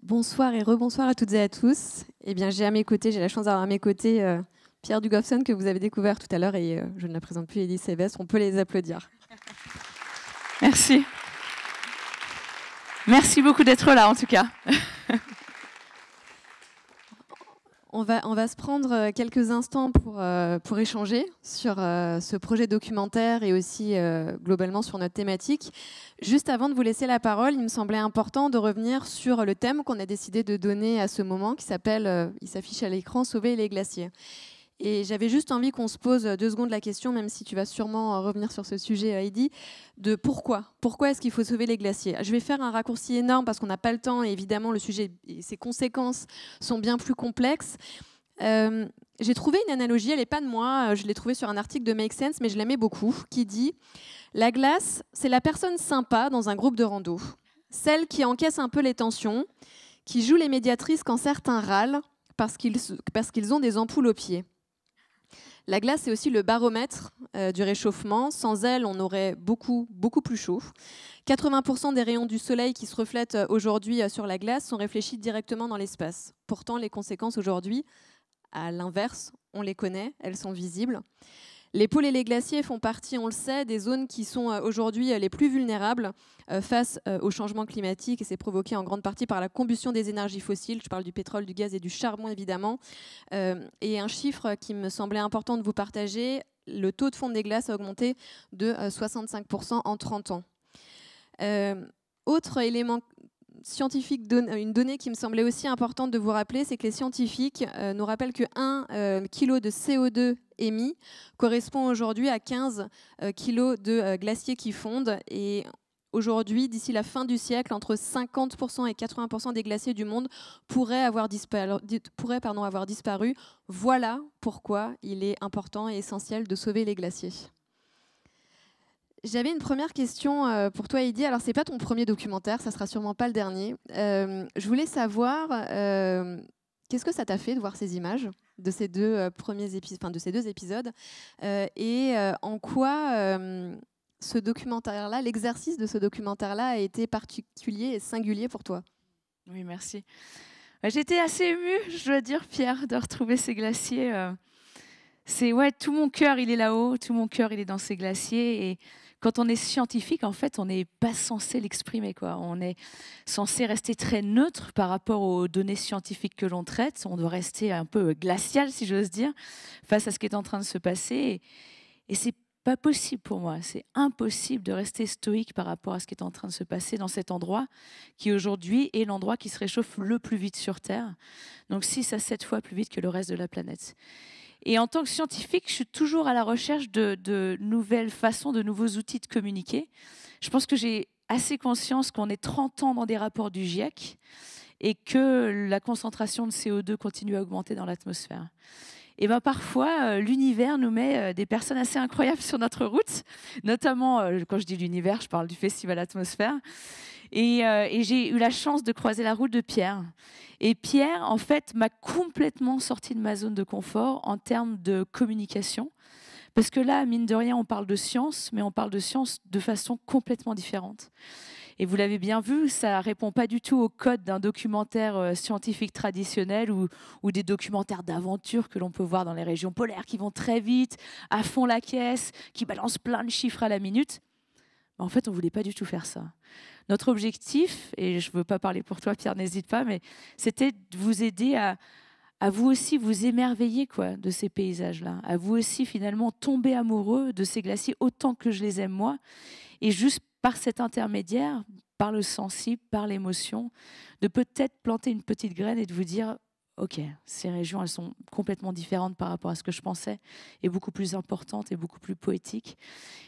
Bonsoir et rebonsoir à toutes et à tous. Eh bien, j'ai la chance d'avoir à mes côtés Pierre Dugofson que vous avez découvert tout à l'heure et je ne la présente plus, Élise Sévestre. On peut les applaudir. Merci. Merci beaucoup d'être là en tout cas. On va se prendre quelques instants pour échanger sur ce projet documentaire et aussi globalement sur notre thématique. Juste avant de vous laisser la parole, il me semblait important de revenir sur le thème qu'on a décidé de donner à ce moment qui s'appelle, il s'affiche à l'écran, Sauver les glaciers. Et j'avais juste envie qu'on se pose 2 secondes la question, même si tu vas sûrement revenir sur ce sujet, Heidi, de pourquoi. Pourquoi est-ce qu'il faut sauver les glaciers? Je vais faire un raccourci énorme parce qu'on n'a pas le temps et évidemment le sujet et ses conséquences sont bien plus complexes. J'ai trouvé une analogie, elle n'est pas de moi, je l'ai trouvée sur un article de Make Sense, mais je l'aimais beaucoup, qui dit « La glace, c'est la personne sympa dans un groupe de rando, celle qui encaisse un peu les tensions, qui joue les médiatrices quand certains râlent parce qu'ils ont des ampoules aux pieds. » La glace, c'est aussi le baromètre du réchauffement. Sans elle, on aurait beaucoup plus chaud. 80% des rayons du soleil qui se reflètent aujourd'hui sur la glace sont réfléchis directement dans l'espace. Pourtant, les conséquences aujourd'hui, à l'inverse, on les connaît, elles sont visibles. Les pôles et les glaciers font partie, on le sait, des zones qui sont aujourd'hui les plus vulnérables face au changement climatique, et c'est provoqué en grande partie par la combustion des énergies fossiles. Je parle du pétrole, du gaz et du charbon, évidemment. Et un chiffre qui me semblait important de vous partager, le taux de fonte des glaces a augmenté de 65% en 30 ans. Autre élément scientifique, une donnée qui me semblait aussi importante de vous rappeler, c'est que les scientifiques nous rappellent que 1 kg de CO2 émis correspond aujourd'hui à 15 kg de glaciers qui fondent. Et aujourd'hui, d'ici la fin du siècle, entre 50% et 80% des glaciers du monde pourraient avoir disparu. Voilà pourquoi il est important et essentiel de sauver les glaciers. J'avais une première question pour toi, Heidi. Alors, c'est pas ton premier documentaire, ça sera sûrement pas le dernier. Je voulais savoir qu'est-ce que ça t'a fait de voir ces images de ces deux premiers épisodes, enfin de ces 2 épisodes, et en quoi ce documentaire-là, l'exercice de ce documentaire-là, a été particulier et singulier pour toi. Oui, merci. J'étais assez émue, je dois dire, Pierre, de retrouver ces glaciers. C'est tout mon cœur, il est là-haut, tout mon cœur, il est dans ces glaciers. Et quand on est scientifique, en fait, on n'est pas censé l'exprimer, quoi. On est censé rester très neutre par rapport aux données scientifiques que l'on traite. On doit rester un peu glacial, si j'ose dire, face à ce qui est en train de se passer. Et c'est pas possible pour moi. C'est impossible de rester stoïque par rapport à ce qui est en train de se passer dans cet endroit qui aujourd'hui est l'endroit qui se réchauffe le plus vite sur Terre. Donc 6 à 7 fois plus vite que le reste de la planète. Et en tant que scientifique, je suis toujours à la recherche de nouvelles façons, de nouveaux outils de communiquer. Je pense que j'ai assez conscience qu'on est 30 ans dans des rapports du GIEC et que la concentration de CO2 continue à augmenter dans l'atmosphère. Et ben parfois, l'univers nous met des personnes assez incroyables sur notre route, notamment, quand je dis l'univers, je parle du Festival Atmosphère. Et j'ai eu la chance de croiser la route de Pierre. Et Pierre, en fait, m'a complètement sorti de ma zone de confort en termes de communication. Parce que là, mine de rien, on parle de science, mais on parle de science de façon complètement différente. Et vous l'avez bien vu, ça ne répond pas du tout au code d'un documentaire scientifique traditionnel ou des documentaires d'aventure que l'on peut voir dans les régions polaires qui vont très vite, à fond la caisse, qui balancent plein de chiffres à la minute. En fait, on ne voulait pas du tout faire ça. Notre objectif, et je ne veux pas parler pour toi, Pierre, n'hésite pas, mais c'était de vous aider à vous aussi vous émerveiller de ces paysages-là, à vous aussi finalement tomber amoureux de ces glaciers autant que je les aime moi, et juste par cet intermédiaire, par le sensible, par l'émotion, de peut-être planter une petite graine et de vous dire ok, ces régions, elles sont complètement différentes par rapport à ce que je pensais, et beaucoup plus importantes et beaucoup plus poétiques.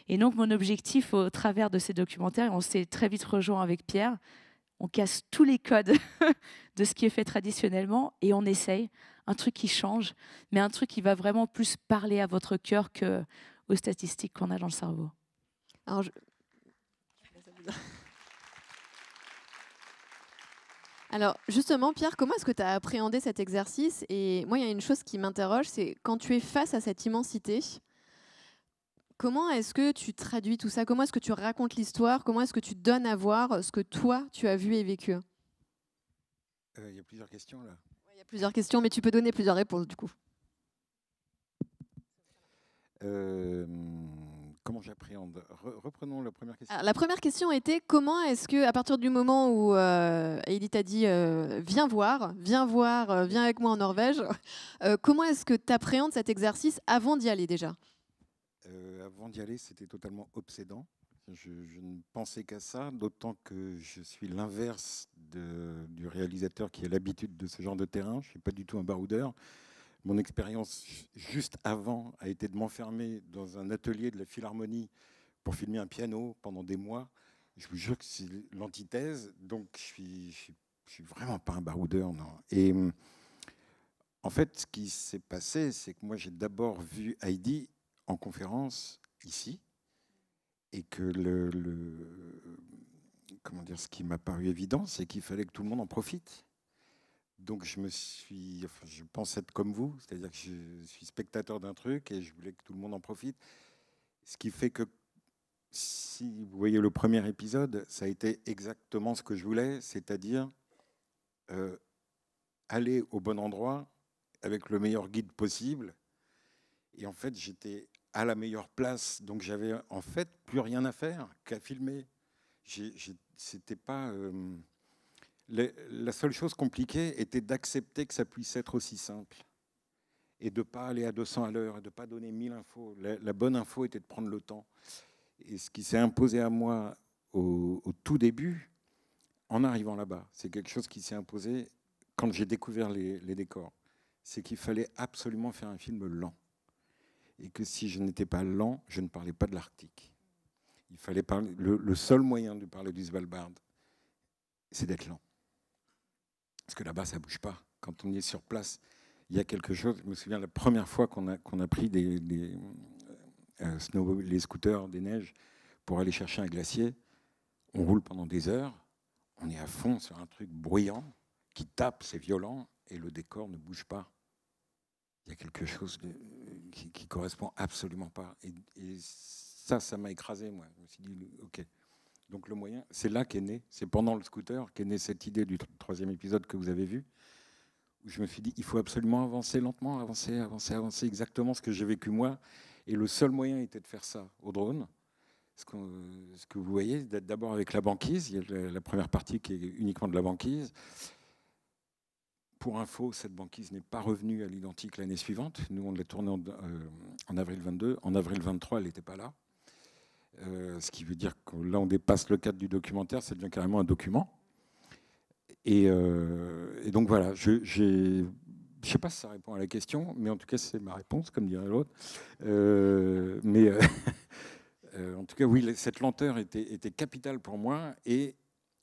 Et donc, mon objectif au travers de ces documentaires, et on s'est très vite rejoint avec Pierre, on casse tous les codes de ce qui est fait traditionnellement et on essaye un truc qui change, mais un truc qui va vraiment plus parler à votre cœur qu'aux statistiques qu'on a dans le cerveau. Alors, Alors justement, Pierre, comment est-ce que tu as appréhendé cet exercice? Et moi, il y a une chose qui m'interroge, c'est quand tu es face à cette immensité, comment est-ce que tu traduis tout ça? Comment est-ce que tu racontes l'histoire? Comment est-ce que tu donnes à voir ce que toi, tu as vu et vécu? Il y a plusieurs questions là. Il y a plusieurs questions, mais tu peux donner plusieurs réponses du coup. Comment j'appréhende? Reprenons la première question. Alors, la première question était comment est-ce que, à partir du moment où Heidi t'a dit viens voir, viens avec moi en Norvège, comment est-ce que tu appréhendes cet exercice avant d'y aller déjà? Avant d'y aller, c'était totalement obsédant. Je ne pensais qu'à ça, d'autant que je suis l'inverse du réalisateur qui a l'habitude de ce genre de terrain. Je ne suis pas du tout un baroudeur. Mon expérience juste avant a été de m'enfermer dans un atelier de la Philharmonie pour filmer un piano pendant des mois. Je vous jure que c'est l'antithèse, donc je suis vraiment pas un baroudeur, non. Et en fait, ce qui s'est passé, c'est que moi j'ai d'abord vu Heidi en conférence ici, et que comment dire, ce qui m'a paru évident, c'est qu'il fallait que tout le monde en profite. Donc je pense être comme vous, c'est-à-dire que je suis spectateur d'un truc et je voulais que tout le monde en profite. Ce qui fait que si vous voyez le premier épisode, ça a été exactement ce que je voulais, c'est-à-dire aller au bon endroit avec le meilleur guide possible. Et en fait, j'étais à la meilleure place, donc j'avais en fait plus rien à faire qu'à filmer. C'était pas la seule chose compliquée était d'accepter que ça puisse être aussi simple et de ne pas aller à 200 à l'heure et de ne pas donner 1000 infos. La bonne info était de prendre le temps. Et ce qui s'est imposé à moi au tout début, en arrivant là-bas, c'est quelque chose qui s'est imposé quand j'ai découvert les décors. C'est qu'il fallait absolument faire un film lent. Et que si je n'étais pas lent, je ne parlais pas de l'Arctique. Il fallait parler. Le seul moyen de parler du Svalbard, c'est d'être lent. Parce que là-bas, ça ne bouge pas. Quand on est sur place, il y a quelque chose. Je me souviens la première fois qu'on a pris les scooters des neiges pour aller chercher un glacier. On roule pendant des heures. On est à fond sur un truc bruyant qui tape, c'est violent, et le décor ne bouge pas. Il y a quelque chose qui correspond absolument pas. Et ça m'a écrasé, moi. Je me suis dit, OK. Donc le moyen, c'est là qu'est né, c'est pendant le scooter qu'est née cette idée du troisième épisode que vous avez vu, où je me suis dit, il faut absolument avancer lentement, avancer, exactement ce que j'ai vécu moi. Et le seul moyen était de faire ça au drone. Ce que vous voyez, d'abord avec la banquise, il y a la première partie qui est uniquement de la banquise. Pour info, cette banquise n'est pas revenue à l'identique l'année suivante. Nous, on l'a tournée en avril 22. En avril 23, elle n'était pas là. Ce qui veut dire que là, on dépasse le cadre du documentaire, ça devient carrément un document. Et donc voilà, je ne sais pas si ça répond à la question, mais en tout cas, c'est ma réponse, comme dirait l'autre. En tout cas, oui, cette lenteur était capitale pour moi. Et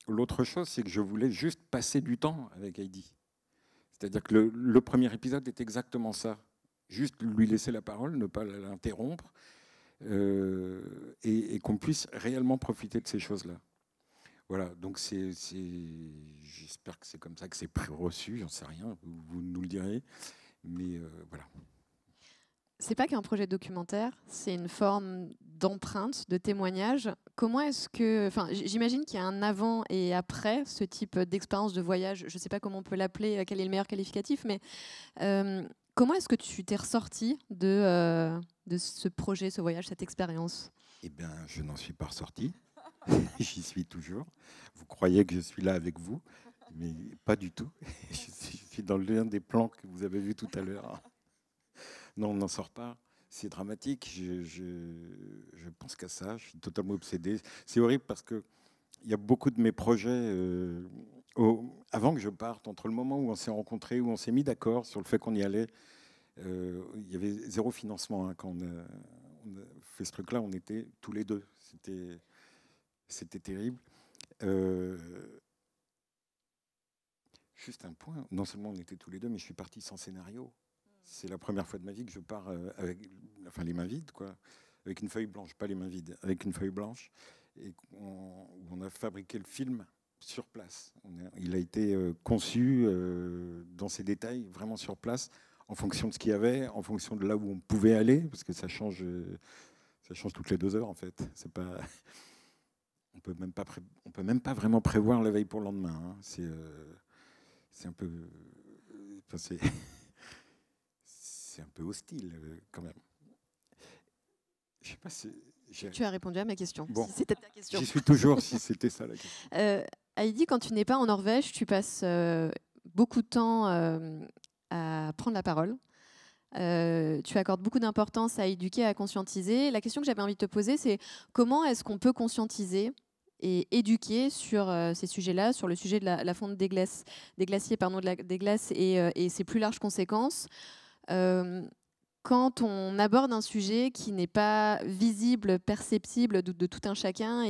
l'autre chose, c'est que je voulais juste passer du temps avec Heidi. C'est-à-dire que le premier épisode est exactement ça. Juste lui laisser la parole, ne pas l'interrompre, et qu'on puisse réellement profiter de ces choses-là. Voilà, donc j'espère que c'est comme ça que c'est reçu, j'en sais rien, vous nous le direz, mais voilà. C'est pas qu'un projet documentaire, c'est une forme d'empreinte, de témoignage. Comment est-ce que, enfin, j'imagine qu'il y a un avant et après ce type d'expérience de voyage. Je ne sais pas comment on peut l'appeler, quel est le meilleur qualificatif, mais comment est-ce que tu t'es ressorti de ce projet, ce voyage, cette expérience? Eh bien, je n'en suis pas ressorti. J'y suis toujours. Vous croyez que je suis là avec vous, mais pas du tout. Je suis dans l'un des plans que vous avez vu tout à l'heure. Non, on n'en sort pas. C'est dramatique. Je pense qu'à ça. Je suis totalement obsédé. C'est horrible parce que il y a beaucoup de mes projets, avant que je parte, entre le moment où on s'est rencontrés, où on s'est mis d'accord sur le fait qu'on y allait, il y avait zéro financement. Hein, quand on a fait ce truc-là, on était tous les deux. C'était terrible. Juste un point, non seulement on était tous les deux, mais je suis parti sans scénario. C'est la première fois de ma vie que je pars avec les mains vides, quoi, avec une feuille blanche, pas les mains vides, avec une feuille blanche. Et on a fabriqué le film sur place. Il a été conçu dans ses détails, vraiment sur place, en fonction de ce qu'il y avait, en fonction de là où on pouvait aller, parce que ça change toutes les 2 heures, en fait. C'est pas... On peut même pas vraiment prévoir la veille pour le lendemain. Hein. c'est un peu, enfin, c'est un peu hostile quand même. Je sais pas si tu as répondu à ma question. Bon, si c'était ta question. J'y suis toujours si c'était ça la question. Heidi, quand tu n'es pas en Norvège, tu passes beaucoup de temps à prendre la parole. Tu accordes beaucoup d'importance à éduquer, à conscientiser. La question que j'avais envie de te poser, c'est comment est-ce qu'on peut conscientiser et éduquer sur ces sujets-là, sur le sujet de la fonte des glaciers, des glaces et ses plus larges conséquences, quand on aborde un sujet qui n'est pas visible, perceptible de tout un chacun,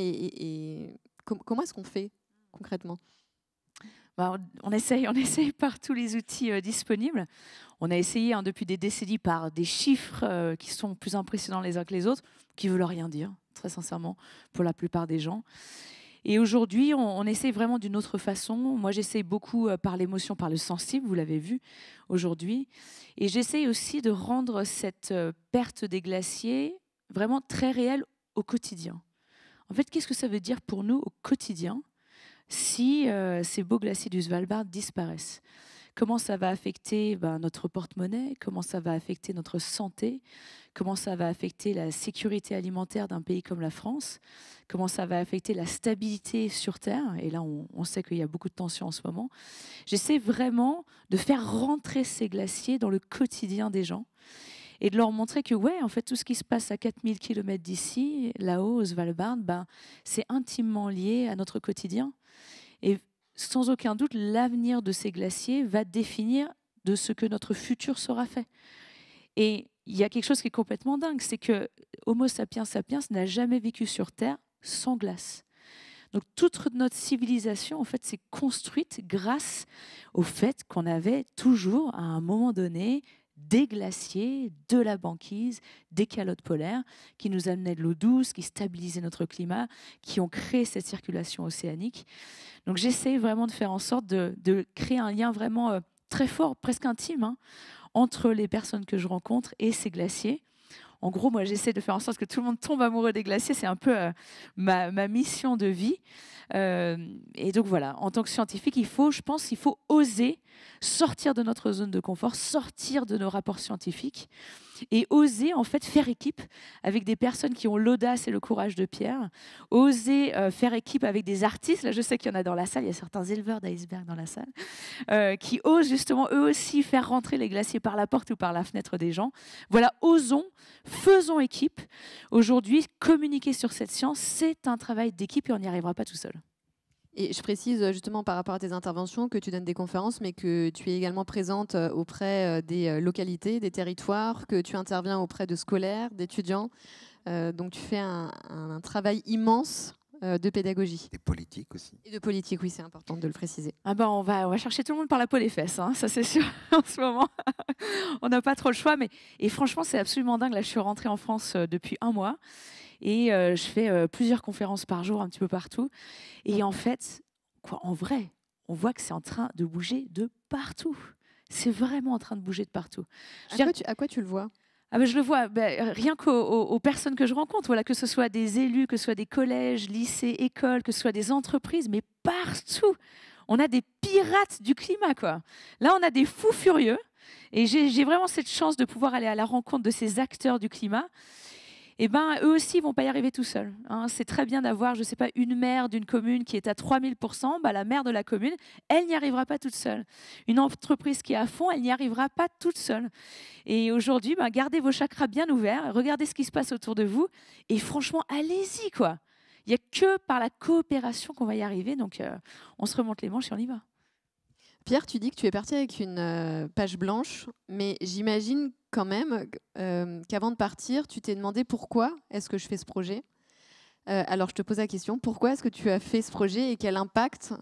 comment est-ce qu'on fait concrètement? On essaye par tous les outils disponibles. On a essayé depuis des décennies par des chiffres qui sont plus impressionnants les uns que les autres, qui ne veulent rien dire, très sincèrement, pour la plupart des gens. Et aujourd'hui, on essaye vraiment d'une autre façon. Moi, j'essaye beaucoup par l'émotion, par le sensible, vous l'avez vu aujourd'hui. Et j'essaye aussi de rendre cette perte des glaciers vraiment très réelle au quotidien. En fait, qu'est-ce que ça veut dire pour nous au quotidien si ces beaux glaciers du Svalbard disparaissent? Comment ça va affecter notre porte-monnaie? Comment ça va affecter notre santé? Comment ça va affecter la sécurité alimentaire d'un pays comme la France? Comment ça va affecter la stabilité sur Terre? Et là, on sait qu'il y a beaucoup de tensions en ce moment. J'essaie vraiment de faire rentrer ces glaciers dans le quotidien des gens et de leur montrer que, ouais, en fait, tout ce qui se passe à 4000 km d'ici, là-haut, au Svalbard, c'est intimement lié à notre quotidien. Et sans aucun doute, l'avenir de ces glaciers va définir de ce que notre futur sera fait. Et il y a quelque chose qui est complètement dingue, c'est que Homo sapiens sapiens n'a jamais vécu sur Terre sans glace. Donc toute notre civilisation, en fait, s'est construite grâce au fait qu'on avait toujours, à un moment donné, des glaciers, de la banquise, des calottes polaires qui nous amenaient de l'eau douce, qui stabilisaient notre climat, qui ont créé cette circulation océanique. Donc j'essaie vraiment de faire en sorte de créer un lien vraiment très fort, presque intime, entre les personnes que je rencontre et ces glaciers. En gros, moi, j'essaie de faire en sorte que tout le monde tombe amoureux des glaciers. C'est un peu ma mission de vie. Et donc voilà, en tant que scientifique, je pense qu'il faut oser sortir de notre zone de confort, sortir de nos rapports scientifiques et oser en fait faire équipe avec des personnes qui ont l'audace et le courage de Pierre, oser faire équipe avec des artistes. Là, je sais qu'il y en a dans la salle, il y a certains éleveurs d'icebergs dans la salle, qui osent justement eux aussi faire rentrer les glaciers par la porte ou par la fenêtre des gens. Voilà, osons, faisons équipe. Aujourd'hui, communiquer sur cette science, c'est un travail d'équipe et on n'y arrivera pas tout seul. Et je précise justement par rapport à tes interventions que tu donnes des conférences, mais que tu es également présente auprès des localités, des territoires, que tu interviens auprès de scolaires, d'étudiants. Donc tu fais un travail immense de pédagogie. Et politique aussi. Et de politique, oui, c'est important de le préciser. On va chercher tout le monde par la peau des fesses, ça c'est sûr, en ce moment. On n'a pas trop le choix, et franchement, c'est absolument dingue. Là, je suis rentrée en France depuis 1 mois. Et je fais plusieurs conférences par jour, un petit peu partout. Et en fait, en vrai, on voit que c'est en train de bouger de partout. C'est vraiment en train de bouger de partout. À quoi tu le vois? Je le vois rien qu'aux personnes que je rencontre, voilà, que ce soit des élus, que ce soit des collèges, lycées, écoles, que ce soit des entreprises, mais partout. On a des pirates du climat, quoi. Là, on a des fous furieux. Et j'ai vraiment cette chance de pouvoir aller à la rencontre de ces acteurs du climat. Et eux aussi, ils ne vont pas y arriver tout seuls. C'est très bien d'avoir, je ne sais pas, une maire d'une commune qui est à 3000%. La maire de la commune, elle n'y arrivera pas toute seule. Une entreprise qui est à fond, elle n'y arrivera pas toute seule. Et aujourd'hui, gardez vos chakras bien ouverts, regardez ce qui se passe autour de vous, et franchement, allez-y, quoi. Il n'y a que par la coopération qu'on va y arriver. Donc, on se remonte les manches et on y va. Pierre, tu dis que tu es parti avec une page blanche, mais j'imagine quand même qu'avant de partir, tu t'es demandé pourquoi est-ce que je fais ce projet. Alors, je te pose la question, pourquoi est-ce que tu as fait ce projet et quel impact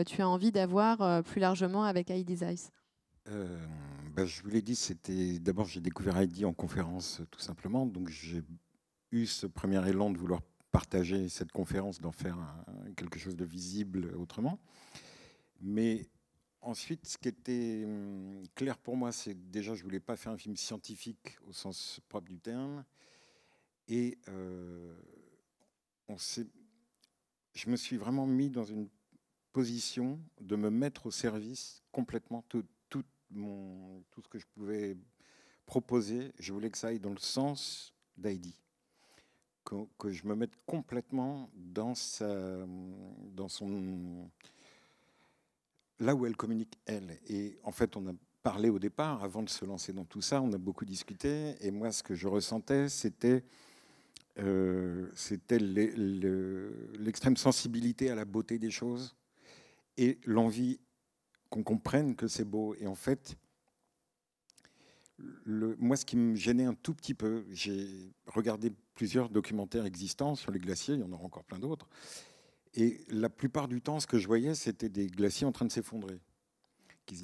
tu as envie d'avoir plus largement avec Heidi's Eyes? Je vous l'ai dit, d'abord j'ai découvert Heidi en conférence tout simplement, donc j'ai eu ce premier élan de vouloir partager cette conférence, d'en faire quelque chose de visible autrement. Mais ensuite, ce qui était clair pour moi, c'est que déjà, je ne voulais pas faire un film scientifique au sens propre du terme. Et je me suis vraiment mis dans une position de me mettre au service complètement tout ce que je pouvais proposer. Je voulais que ça aille dans le sens d'Heidi, que je me mette complètement dans son là où elle communique elle. Et en fait, on a parlé au départ, avant de se lancer dans tout ça, on a beaucoup discuté. Et moi, ce que je ressentais, c'était l'extrême sensibilité à la beauté des choses et l'envie qu'on comprenne que c'est beau. Et en fait, moi, ce qui me gênait un tout petit peu, j'ai regardé plusieurs documentaires existants sur les glaciers, il y en aura encore plein d'autres, et la plupart du temps, ce que je voyais, c'était des glaciers en train de s'effondrer,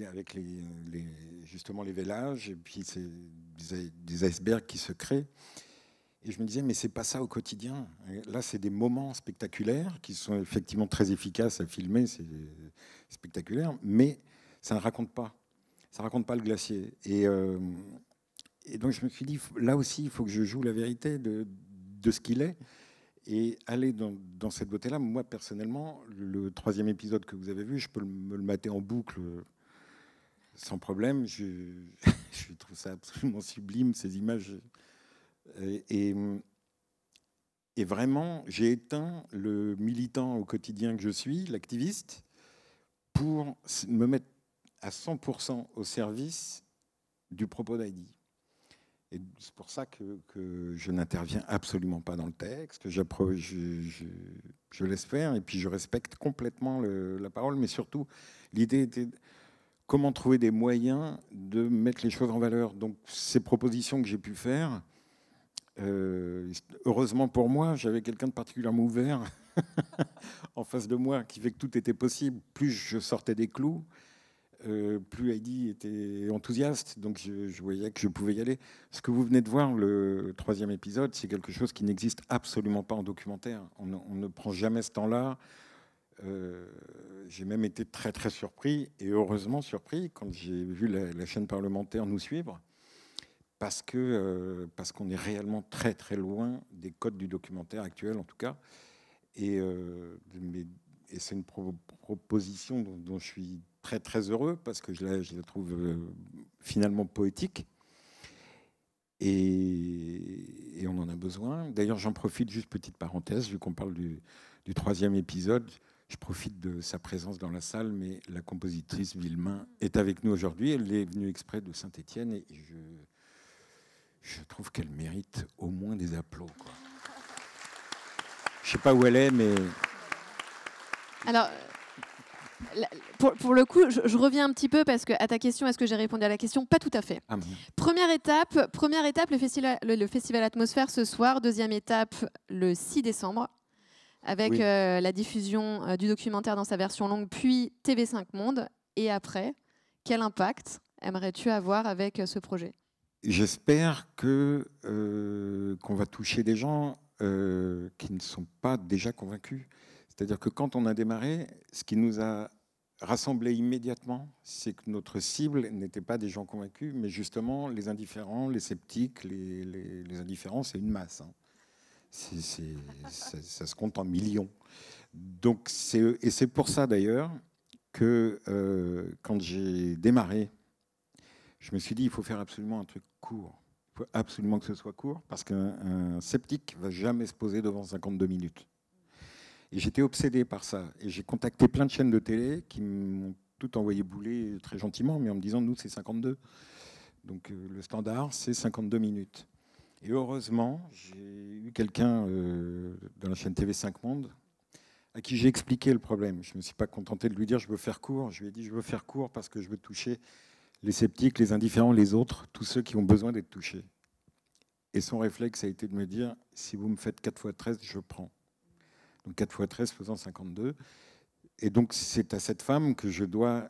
avec justement les vélages, et puis des icebergs qui se créent. Et je me disais, mais c'est pas ça au quotidien. Là, c'est des moments spectaculaires qui sont effectivement très efficaces à filmer, c'est spectaculaire, mais ça ne raconte pas. Ça raconte pas le glacier. Et donc, je me suis dit, là aussi, il faut que je joue la vérité de ce qu'il est et aller dans cette beauté-là. Moi, personnellement, le 3e épisode que vous avez vu, je peux me le mater en boucle sans problème. Je trouve ça absolument sublime, ces images. Et vraiment, j'ai éteint le militant au quotidien que je suis, l'activiste, pour me mettre à 100% au service du propos d'Heidi. Et c'est pour ça que je n'interviens absolument pas dans le texte, que je laisse faire, et puis je respecte complètement la parole, mais surtout, l'idée était comment trouver des moyens de mettre les choses en valeur. Donc, ces propositions que j'ai pu faire, heureusement pour moi, j'avais quelqu'un de particulièrement ouvert en face de moi, qui fait que tout était possible. Plus je sortais des clous, plus Heidi était enthousiaste, donc je voyais que je pouvais y aller. Ce que vous venez de voir, le 3e épisode, c'est quelque chose qui n'existe absolument pas en documentaire. On ne prend jamais ce temps-là. J'ai même été très très surpris, et heureusement surpris, quand j'ai vu la chaîne parlementaire nous suivre, parce qu'on est réellement très très loin des codes du documentaire actuel, en tout cas. Et c'est une proposition dont je suis très très heureux, parce que je la trouve finalement poétique, et on en a besoin. D'ailleurs, j'en profite, juste petite parenthèse, vu qu'on parle du 3e épisode, je profite de sa présence dans la salle, mais la compositrice Villemain est avec nous aujourd'hui. Elle est venue exprès de Saint-Étienne, et je trouve qu'elle mérite au moins des applaudissements, quoi. Je ne sais pas où elle est, mais... Alors, pour le coup, je reviens un petit peu, parce que à ta question, est-ce que j'ai répondu à la question? Pas tout à fait. Ah, Première étape, le festival Atmosphère ce soir. 2e étape, le 6 décembre, avec oui, la diffusion du documentaire dans sa version longue, puis TV5 Monde. Et après, quel impact aimerais-tu avoir avec ce projet? j'espère qu'on va toucher des gens qui ne sont pas déjà convaincus. C'est-à-dire que quand on a démarré, ce qui nous a rassemblés immédiatement, c'est que notre cible n'était pas des gens convaincus, mais justement les indifférents, les sceptiques. Les indifférents, c'est une masse, hein. Ça se compte en millions. Donc c'est pour ça d'ailleurs que quand j'ai démarré, je me suis dit, il faut faire absolument un truc court. Il faut absolument que ce soit court, parce qu'un sceptique ne va jamais se poser devant 52 minutes. Et j'étais obsédé par ça. Et j'ai contacté plein de chaînes de télé qui m'ont tout envoyé bouler très gentiment, mais en me disant, nous, c'est 52. Donc le standard, c'est 52 minutes. Et heureusement, j'ai eu quelqu'un dans la chaîne TV5 Monde à qui j'ai expliqué le problème. Je ne me suis pas contenté de lui dire, je veux faire court. Je lui ai dit, je veux faire court parce que je veux toucher les sceptiques, les indifférents, les autres, tous ceux qui ont besoin d'être touchés. Et son réflexe a été de me dire, si vous me faites 4 x 13, je prends. Donc 4 x 13 faisant 52. Et donc c'est à cette femme que je dois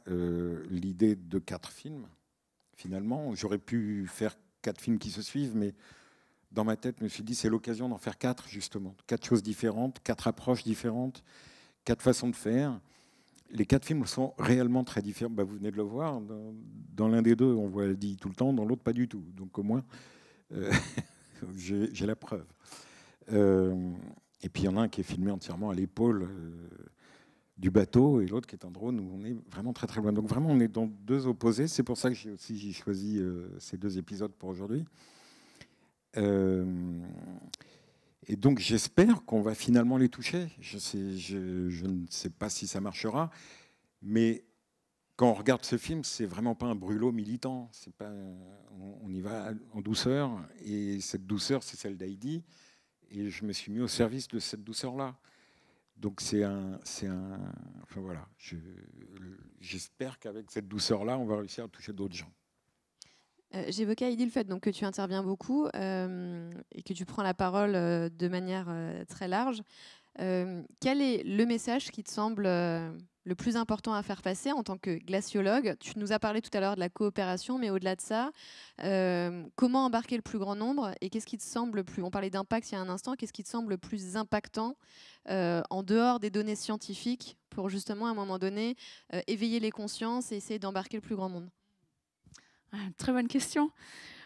l'idée de 4 films. Finalement, j'aurais pu faire 4 films qui se suivent, mais dans ma tête, je me suis dit, c'est l'occasion d'en faire 4, justement. 4 choses différentes, 4 approches différentes, 4 façons de faire. Les 4 films sont réellement très différents. Bah, vous venez de le voir. Dans l'un des deux, on voit Heidi tout le temps. Dans l'autre, pas du tout. Donc au moins, j'ai la preuve. Et puis il y en a un qui est filmé entièrement à l'épaule. du bateau et l'autre qui est un drone où on est vraiment très très loin. Donc vraiment, on est dans deux opposés. C'est pour ça que j'ai choisi ces deux épisodes pour aujourd'hui. Et donc j'espère qu'on va finalement les toucher. Je ne sais pas si ça marchera, mais quand on regarde ce film, c'est vraiment pas un brûlot militant. C'est pas, on y va en douceur, et cette douceur, c'est celle d'Heidi. Et je me suis mis au service de cette douceur-là. Donc enfin voilà, j'espère qu'avec cette douceur-là, on va réussir à toucher d'autres gens. J'évoquais, Heidi, le fait donc, que tu interviens beaucoup et que tu prends la parole de manière très large. Quel est le message qui te semble le plus important à faire passer en tant que glaciologue? Tu nous as parlé tout à l'heure de la coopération, mais au-delà de ça, comment embarquer le plus grand nombre? Et qu'est-ce qui te semble plus... On parlait d'impact il y a un instant. Qu'est-ce qui te semble le plus impactant en dehors des données scientifiques pour justement, à un moment donné, éveiller les consciences et essayer d'embarquer le plus grand monde? Très bonne question.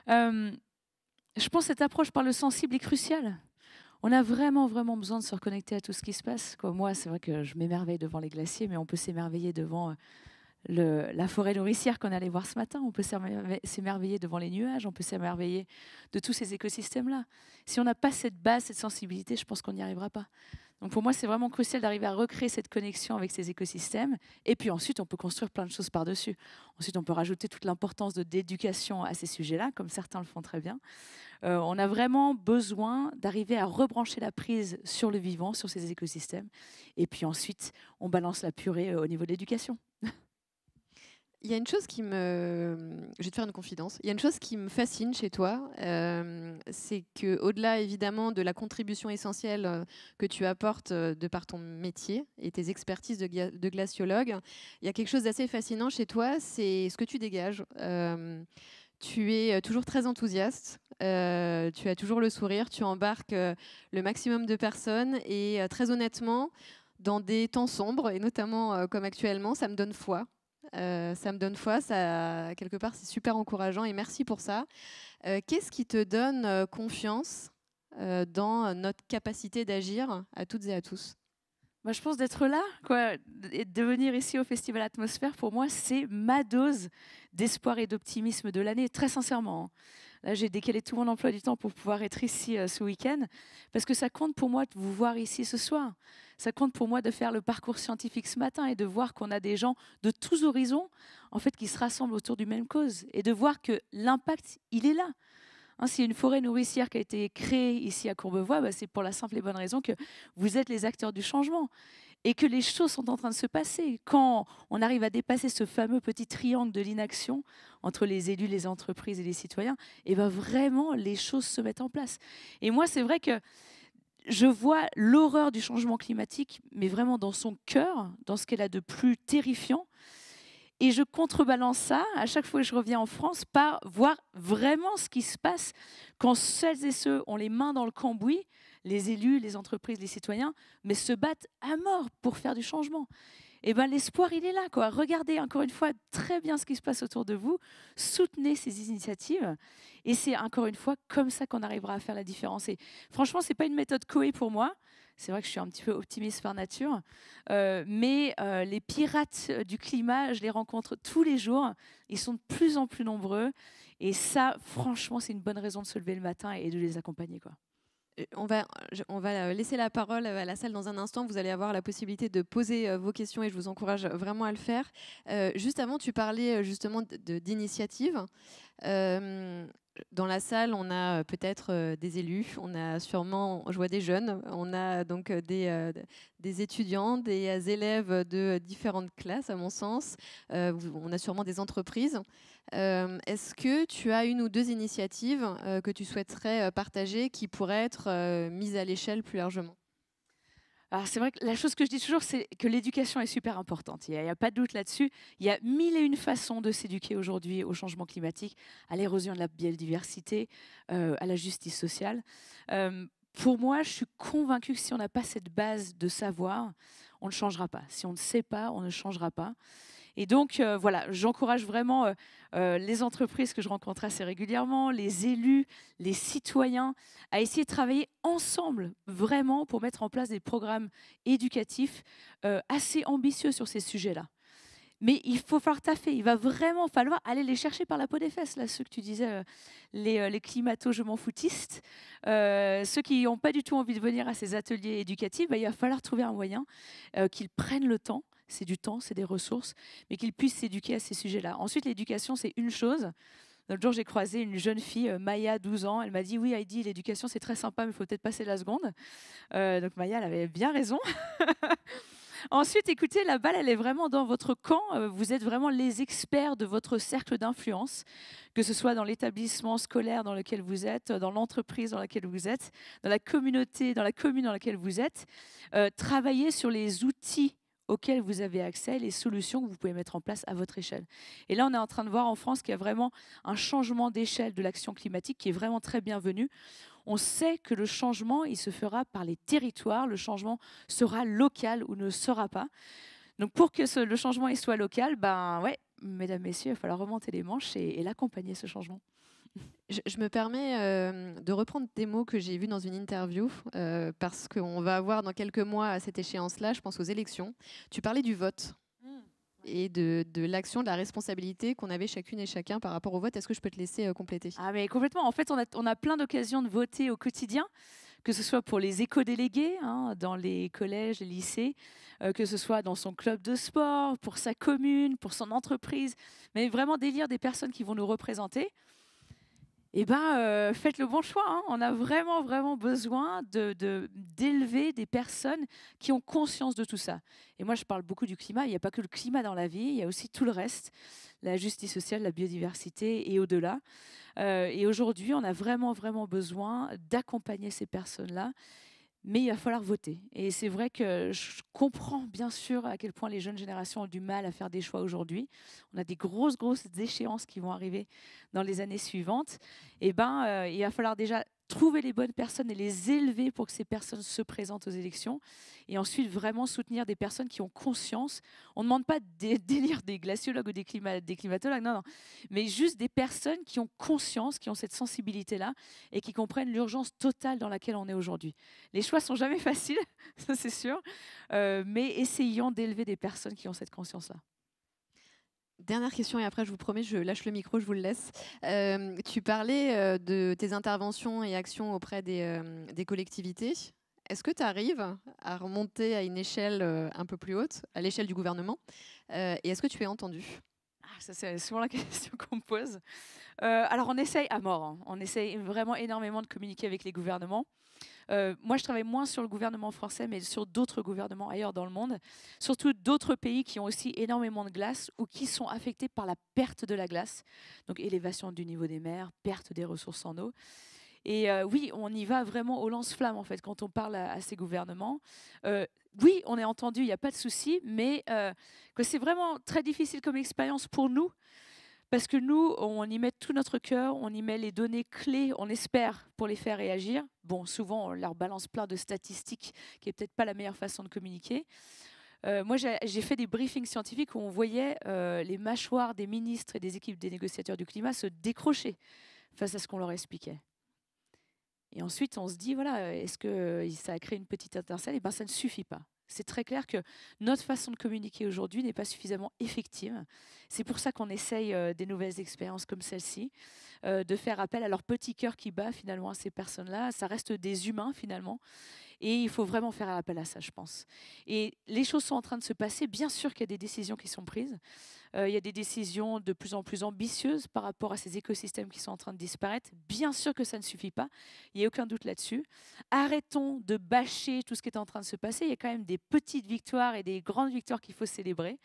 Je pense que cette approche par le sensible est cruciale. On a vraiment, vraiment besoin de se reconnecter à tout ce qui se passe. Moi, c'est vrai que je m'émerveille devant les glaciers, mais on peut s'émerveiller devant la forêt nourricière qu'on allait voir ce matin. On peut s'émerveiller devant les nuages, on peut s'émerveiller de tous ces écosystèmes-là. Si on n'a pas cette base, cette sensibilité, je pense qu'on n'y arrivera pas. Donc pour moi, c'est vraiment crucial d'arriver à recréer cette connexion avec ces écosystèmes. Et puis ensuite, on peut construire plein de choses par-dessus. Ensuite, on peut rajouter toute l'importance d'éducation à ces sujets-là, comme certains le font très bien. On a vraiment besoin d'arriver à rebrancher la prise sur le vivant, sur ces écosystèmes. Et puis ensuite, on balance la purée au niveau de l'éducation. Il y a une chose qui me... Je vais te faire une confidence. Il y a une chose qui me fascine chez toi, c'est qu'au-delà évidemment de la contribution essentielle que tu apportes de par ton métier et tes expertises de glaciologue, il y a quelque chose d'assez fascinant chez toi, c'est ce que tu dégages. Tu es toujours très enthousiaste, tu as toujours le sourire, tu embarques le maximum de personnes et très honnêtement, dans des temps sombres, et notamment comme actuellement, ça me donne foi. Ça me donne foi, ça, quelque part c'est super encourageant et merci pour ça. Qu'est-ce qui te donne confiance dans notre capacité d'agir à toutes et à tous? Je pense d'être là, quoi, et de venir ici au Festival Atmosphère, pour moi, c'est ma dose d'espoir et d'optimisme de l'année, très sincèrement. Là, j'ai décalé tout mon emploi du temps pour pouvoir être ici ce week-end, parce que ça compte pour moi de vous voir ici ce soir. Ça compte pour moi de faire le parcours scientifique ce matin et de voir qu'on a des gens de tous horizons, en fait, qui se rassemblent autour d'une même cause, et de voir que l'impact, il est là. S'il y a une forêt nourricière qui a été créée ici à Courbevoie, c'est pour la simple et bonne raison que vous êtes les acteurs du changement et que les choses sont en train de se passer. Quand on arrive à dépasser ce fameux petit triangle de l'inaction entre les élus, les entreprises et les citoyens, et vraiment, les choses se mettent en place. Et moi, c'est vrai que je vois l'horreur du changement climatique, mais vraiment dans son cœur, dans ce qu'elle a de plus terrifiant. Et je contrebalance ça, à chaque fois que je reviens en France, par voir vraiment ce qui se passe quand celles et ceux ont les mains dans le cambouis, les élus, les entreprises, les citoyens, mais se battent à mort pour faire du changement. Et l'espoir, il est là, quoi. Regardez encore une fois très bien ce qui se passe autour de vous, soutenez ces initiatives, et c'est encore une fois comme ça qu'on arrivera à faire la différence. Et franchement, c'est pas une méthode Coué pour moi. C'est vrai que je suis un petit peu optimiste par nature, mais les pirates du climat, je les rencontre tous les jours. Ils sont de plus en plus nombreux. Et ça, franchement, c'est une bonne raison de se lever le matin et de les accompagner, quoi. On va laisser la parole à la salle dans un instant. Vous allez avoir la possibilité de poser vos questions et je vous encourage vraiment à le faire. Juste avant, tu parlais justement d'initiatives. Dans la salle, on a peut-être des élus, on a sûrement, je vois des jeunes, on a donc des étudiants, des élèves de différentes classes, à mon sens. On a sûrement des entreprises. Est-ce que tu as une ou deux initiatives que tu souhaiterais partager qui pourraient être mises à l'échelle plus largement? Alors c'est vrai que la chose que je dis toujours, c'est que l'éducation est super importante. Il n'y a pas de doute là-dessus. Il y a 1001 façons de s'éduquer aujourd'hui au changement climatique, à l'érosion de la biodiversité, à la justice sociale. Pour moi, je suis convaincue que si on n'a pas cette base de savoir, on ne changera pas. Si on ne sait pas, on ne changera pas. Et donc, voilà, j'encourage vraiment les entreprises que je rencontre assez régulièrement, les élus, les citoyens, à essayer de travailler ensemble, vraiment, pour mettre en place des programmes éducatifs assez ambitieux sur ces sujets-là. Mais il faut falloir taffer, il va vraiment falloir aller les chercher par la peau des fesses, là, ceux que tu disais, les climato-je m'en foutistes, ceux qui n'ont pas du tout envie de venir à ces ateliers éducatifs, il va falloir trouver un moyen qu'ils prennent le temps, c'est du temps, c'est des ressources, mais qu'ils puissent s'éduquer à ces sujets-là. Ensuite, l'éducation, c'est une chose. L'autre jour, j'ai croisé une jeune fille, Maya, 12 ans, elle m'a dit « Oui, Heidi, l'éducation, c'est très sympa, mais il faut peut-être passer la seconde. » Donc Maya, elle avait bien raison. Ensuite, écoutez, la balle, elle est vraiment dans votre camp. Vous êtes vraiment les experts de votre cercle d'influence, que ce soit dans l'établissement scolaire dans lequel vous êtes, dans l'entreprise dans laquelle vous êtes, dans la communauté, dans la commune dans laquelle vous êtes. Travaillez sur les outils auxquels vous avez accès, les solutions que vous pouvez mettre en place à votre échelle. Et là, on est en train de voir en France qu'il y a vraiment un changement d'échelle de l'action climatique qui est vraiment très bienvenu. On sait que le changement, il se fera par les territoires. Le changement sera local ou ne sera pas. Donc, pour que le changement il soit local, ben ouais, mesdames, messieurs, il va falloir remonter les manches et l'accompagner, ce changement. Je me permets de reprendre des mots que j'ai vus dans une interview, parce qu'on va avoir dans quelques mois à cette échéance-là, je pense aux élections. Tu parlais du vote et de l'action, de la responsabilité qu'on avait chacune et chacun par rapport au vote. Est-ce que je peux te laisser compléter? Ah mais complètement. En fait, on a plein d'occasions de voter au quotidien, que ce soit pour les éco-délégués dans les collèges, les lycées, que ce soit dans son club de sport, pour sa commune, pour son entreprise, mais vraiment d'élire des personnes qui vont nous représenter. Eh ben, faites le bon choix. On a vraiment, vraiment besoin d'élever des personnes qui ont conscience de tout ça. Et moi, je parle beaucoup du climat. Il n'y a pas que le climat dans la vie, il y a aussi tout le reste, la justice sociale, la biodiversité et au-delà. Et aujourd'hui, on a vraiment, vraiment besoin d'accompagner ces personnes-là. Mais il va falloir voter. Et c'est vrai que je comprends bien sûr à quel point les jeunes générations ont du mal à faire des choix aujourd'hui. On a des grosses, grosses échéances qui vont arriver dans les années suivantes. Et ben, il va falloir déjà trouver les bonnes personnes et les élever pour que ces personnes se présentent aux élections. Et ensuite, vraiment soutenir des personnes qui ont conscience. On ne demande pas d'élire des glaciologues ou des climatologues, non, non. Mais juste des personnes qui ont conscience, qui ont cette sensibilité-là et qui comprennent l'urgence totale dans laquelle on est aujourd'hui. Les choix sont jamais faciles, ça c'est sûr, mais essayons d'élever des personnes qui ont cette conscience-là. Dernière question et après je vous promets, je lâche le micro, je vous le laisse. Tu parlais de tes interventions et actions auprès des collectivités. Est-ce que tu arrives à remonter à une échelle un peu plus haute, à l'échelle du gouvernement, et est-ce que tu es entendu? Ça, c'est souvent la question qu'on me pose. Alors, on essaye à mort. On essaye vraiment énormément de communiquer avec les gouvernements. Moi, je travaille moins sur le gouvernement français, mais sur d'autres gouvernements ailleurs dans le monde. Surtout d'autres pays qui ont aussi énormément de glace ou qui sont affectés par la perte de la glace. Donc, élévation du niveau des mers, perte des ressources en eau. Et oui, on y va vraiment au lance-flamme, en fait, quand on parle à ces gouvernements. Oui, on est entendu, il n'y a pas de souci, mais que c'est vraiment très difficile comme expérience pour nous, parce que nous, on y met tout notre cœur, on y met les données clés, on espère, pour les faire réagir. Bon, souvent, on leur balance plein de statistiques, qui n'est peut-être pas la meilleure façon de communiquer. Moi, j'ai fait des briefings scientifiques où on voyait les mâchoires des ministres et des équipes des négociateurs du climat se décrocher face à ce qu'on leur expliquait. Et ensuite, on se dit, voilà, est-ce que ça a créé une petite étincelle? Eh bien, ça ne suffit pas. C'est très clair que notre façon de communiquer aujourd'hui n'est pas suffisamment effective. C'est pour ça qu'on essaye des nouvelles expériences comme celle-ci, de faire appel à leur petit cœur qui bat finalement à ces personnes-là. Ça reste des humains finalement. Et il faut vraiment faire appel à ça, je pense. Et les choses sont en train de se passer. Bien sûr qu'il y a des décisions qui sont prises. Il y a des décisions de plus en plus ambitieuses par rapport à ces écosystèmes qui sont en train de disparaître. Bien sûr que ça ne suffit pas. Il n'y a aucun doute là-dessus. Arrêtons de bâcher tout ce qui est en train de se passer. Il y a quand même des petites victoires et des grandes victoires qu'il faut célébrer.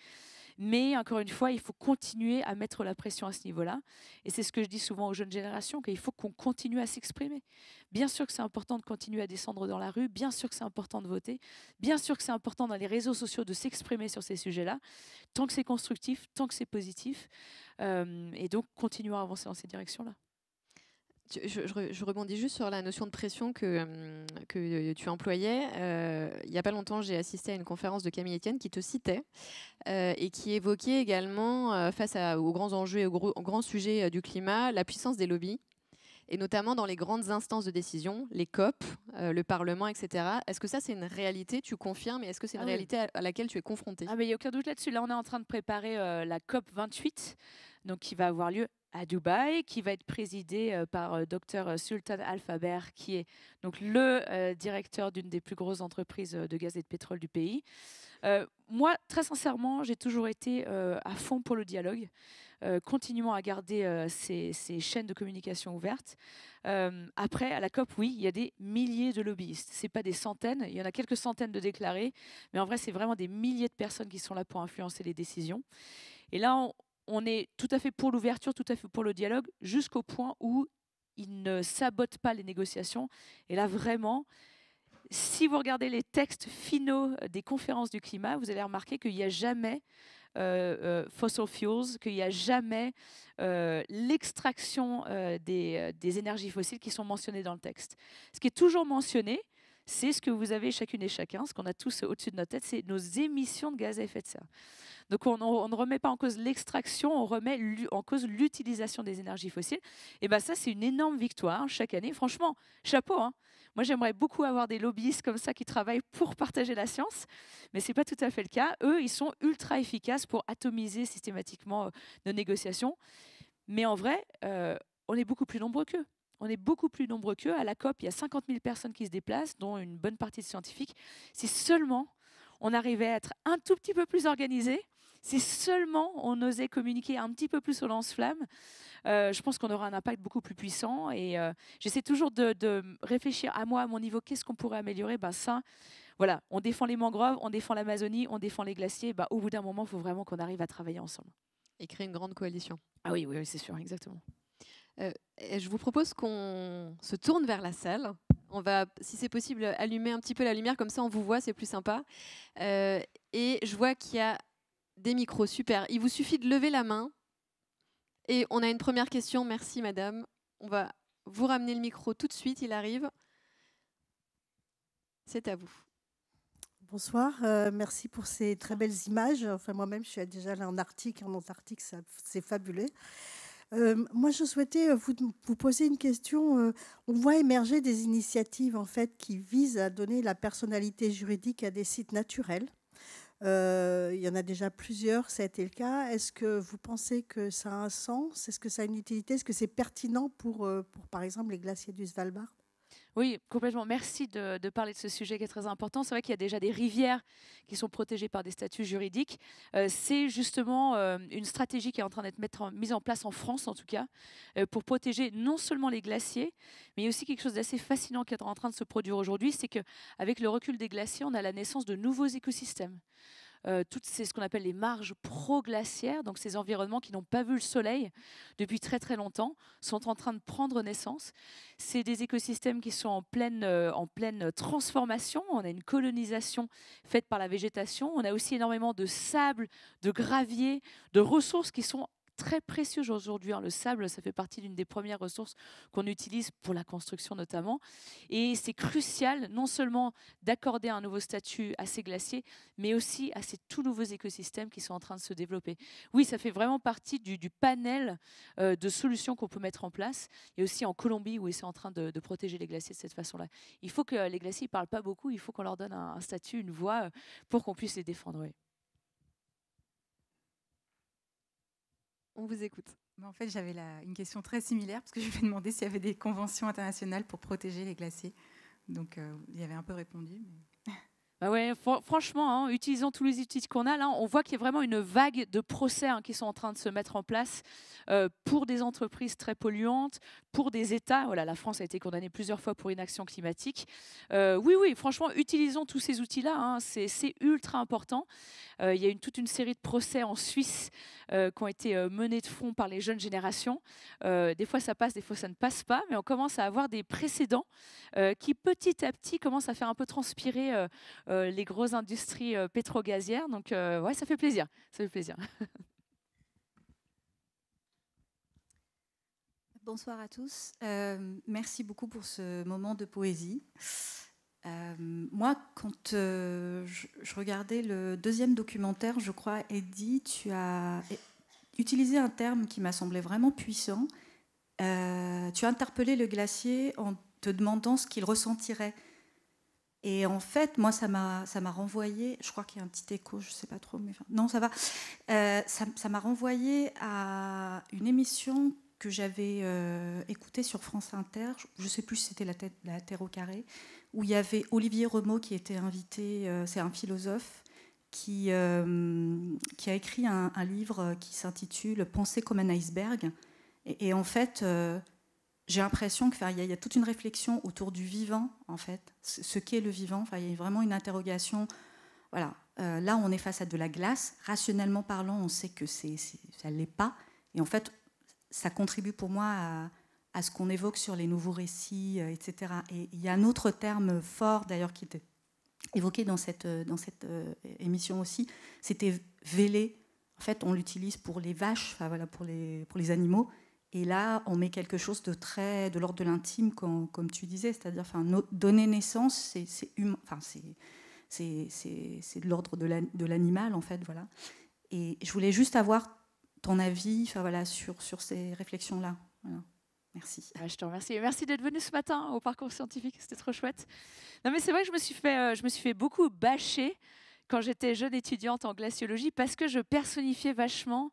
Mais encore une fois, il faut continuer à mettre la pression à ce niveau-là. Et c'est ce que je dis souvent aux jeunes générations, qu'il faut qu'on continue à s'exprimer. Bien sûr que c'est important de continuer à descendre dans la rue, bien sûr que c'est important de voter, bien sûr que c'est important dans les réseaux sociaux de s'exprimer sur ces sujets-là, tant que c'est constructif, tant que c'est positif. Et donc, continuons à avancer dans ces directions-là. Je rebondis juste sur la notion de pression que tu employais. Il n'y a pas longtemps, j'ai assisté à une conférence de Camille Etienne qui te citait et qui évoquait également, face aux grands enjeux et aux grands sujets du climat, la puissance des lobbies, et notamment dans les grandes instances de décision, les COP, le Parlement, etc. Est-ce que ça, c'est une réalité, tu confirmes, et est-ce que c'est une réalité à laquelle tu es confronté? Ah, mais il n'y a aucun doute là-dessus. Là, on est en train de préparer la COP 28, donc, qui va avoir lieu à Dubaï, qui va être présidée par Dr Sultan Al Faber, qui est donc le directeur d'une des plus grosses entreprises de gaz et de pétrole du pays. Moi, très sincèrement, j'ai toujours été à fond pour le dialogue. Continuons à garder ces chaînes de communication ouvertes. Après, à la COP, oui, il y a des milliers de lobbyistes. Ce n'est pas des centaines, il y en a quelques centaines de déclarés, mais en vrai, c'est vraiment des milliers de personnes qui sont là pour influencer les décisions. Et là, on est tout à fait pour l'ouverture, tout à fait pour le dialogue, jusqu'au point où ils ne sabotent pas les négociations. Et là, vraiment, si vous regardez les textes finaux des conférences du climat, vous allez remarquer qu'il n'y a jamais fossil fuels, qu'il n'y a jamais l'extraction des énergies fossiles qui sont mentionnées dans le texte. Ce qui est toujours mentionné, c'est ce que vous avez chacune et chacun, ce qu'on a tous au-dessus de notre tête, c'est nos émissions de gaz à effet de serre. Donc on ne remet pas en cause l'extraction, on remet en cause l'utilisation des énergies fossiles. Et bien ça, c'est une énorme victoire chaque année. Franchement, chapeau. Hein. Moi, j'aimerais beaucoup avoir des lobbyistes comme ça qui travaillent pour partager la science, mais ce n'est pas tout à fait le cas. Eux, ils sont ultra efficaces pour atomiser systématiquement nos négociations. Mais en vrai, on est beaucoup plus nombreux qu'eux. On est beaucoup plus nombreux qu'eux. À la COP, il y a 50 000 personnes qui se déplacent, dont une bonne partie de scientifiques. Si seulement on arrivait à être un tout petit peu plus organisé, si seulement on osait communiquer un petit peu plus au lance-flamme, je pense qu'on aura un impact beaucoup plus puissant. Et j'essaie toujours de réfléchir à moi, à mon niveau, qu'est-ce qu'on pourrait améliorer. Ben ça, voilà, on défend les mangroves, on défend l'Amazonie, on défend les glaciers. Ben, au bout d'un moment, il faut vraiment qu'on arrive à travailler ensemble. Et créer une grande coalition. Ah oui, oui, c'est sûr, exactement. Et je vous propose qu'on se tourne vers la salle. On va, si c'est possible, allumer un petit peu la lumière, comme ça on vous voit, c'est plus sympa. Et je vois qu'il y a des micros, super. Il vous suffit de lever la main. Et on a une première question, merci madame. On va vous ramener le micro tout de suite, il arrive. C'est à vous. Bonsoir, merci pour ces très belles images. Enfin, moi-même, je suis déjà allée en Arctique. En Antarctique, c'est fabuleux. Moi, je souhaitais vous poser une question. On voit émerger des initiatives en fait, qui visent à donner la personnalité juridique à des sites naturels. Il y en a déjà plusieurs, ça a été le cas. Est-ce que vous pensez que ça a un sens? Est-ce que ça a une utilité? Est-ce que c'est pertinent pour, par exemple, les glaciers du Svalbard? Oui, complètement. Merci de parler de ce sujet qui est très important. C'est vrai qu'il y a déjà des rivières qui sont protégées par des statuts juridiques. C'est justement une stratégie qui est en train d'être mise en place en France, en tout cas, pour protéger non seulement les glaciers, mais aussi quelque chose d'assez fascinant qui est en train de se produire aujourd'hui, c'est qu'avec le recul des glaciers, on a la naissance de nouveaux écosystèmes. Toutes ce qu'on appelle les marges proglaciaires, donc ces environnements qui n'ont pas vu le soleil depuis très très longtemps, sont en train de prendre naissance. C'est des écosystèmes qui sont en pleine transformation. On a une colonisation faite par la végétation. On a aussi énormément de sable, de gravier, de ressources qui sont très précieux aujourd'hui. Le sable, ça fait partie d'une des premières ressources qu'on utilise pour la construction notamment. Et c'est crucial non seulement d'accorder un nouveau statut à ces glaciers, mais aussi à ces tout nouveaux écosystèmes qui sont en train de se développer. Oui, ça fait vraiment partie du panel de solutions qu'on peut mettre en place. Et aussi en Colombie, où ils sont en train de protéger les glaciers de cette façon-là. Il faut que les glaciers ne parlent pas beaucoup, il faut qu'on leur donne un statut, une voix, pour qu'on puisse les défendre. Oui. On vous écoute. En fait, j'avais une question très similaire, parce que je lui ai demandé s'il y avait des conventions internationales pour protéger les glaciers. Donc, il y avait un peu répondu. Mais... Bah ouais, franchement, hein, utilisons tous les outils qu'on a. Là, on voit qu'il y a vraiment une vague de procès qui sont en train de se mettre en place pour des entreprises très polluantes, pour des États. Voilà, la France a été condamnée plusieurs fois pour inaction climatique. Oui, franchement, utilisons tous ces outils-là. Hein, c'est ultra important. Il y a toute une série de procès en Suisse qui ont été menés de front par les jeunes générations. Des fois, ça passe, des fois, ça ne passe pas. Mais on commence à avoir des précédents qui, petit à petit, commencent à faire un peu transpirer les grosses industries pétro-gazières. Donc, ouais, ça fait plaisir. Ça fait plaisir. Bonsoir à tous. Merci beaucoup pour ce moment de poésie. Moi, quand je regardais le deuxième documentaire, je crois, Heidi, tu as utilisé un terme qui m'a semblé vraiment puissant. Tu as interpellé le glacier en te demandant ce qu'il ressentirait. Et en fait, moi, ça m'a renvoyé, je crois qu'il y a un petit écho, je ne sais pas trop, mais non, ça va. Ça m'a renvoyé à une émission que j'avais écoutée sur France Inter, je ne sais plus si c'était la Terre au carré, où il y avait Olivier Remeau qui était invité, c'est un philosophe, qui a écrit un livre qui s'intitule « Penser comme un iceberg ». Et en fait, j'ai l'impression qu'il y a toute une réflexion autour du vivant, en fait, ce qu'est le vivant. Enfin, il y a vraiment une interrogation. Voilà. Là, on est face à de la glace. Rationnellement parlant, on sait que ça ne l'est pas. Et en fait, ça contribue pour moi à ce qu'on évoque sur les nouveaux récits, etc. Et il y a un autre terme fort, d'ailleurs, qui était évoqué dans cette émission aussi, c'était véler. En fait, on l'utilise pour les vaches, enfin, voilà, pour les animaux. Et là, on met quelque chose de l'ordre de l'intime, comme tu disais, c'est-à-dire, enfin, donner naissance, c'est humain, enfin, c'est de l'ordre de l'animal, en fait, voilà. Et je voulais juste avoir ton avis, enfin, voilà, sur ces réflexions-là. Voilà. Merci. Je te remercie. Et merci d'être venu ce matin au parcours scientifique, c'était trop chouette. Non, mais c'est vrai que je me suis fait beaucoup bâcher quand j'étais jeune étudiante en glaciologie parce que je personnifiais vachement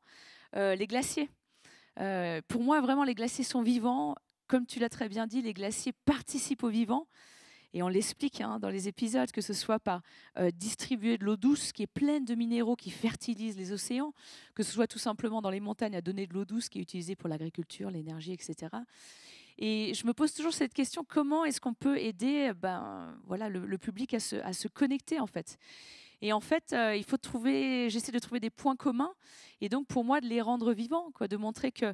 les glaciers. Pour moi, vraiment, les glaciers sont vivants. Comme tu l'as très bien dit, les glaciers participent au vivant. Et on l'explique dans les épisodes, que ce soit par distribuer de l'eau douce qui est pleine de minéraux qui fertilisent les océans, que ce soit tout simplement dans les montagnes à donner de l'eau douce qui est utilisée pour l'agriculture, l'énergie, etc. Et je me pose toujours cette question, comment est-ce qu'on peut aider voilà, le public à se connecter, en fait. Et en fait, j'essaie de trouver des points communs, et donc pour moi de les rendre vivants, quoi, de montrer que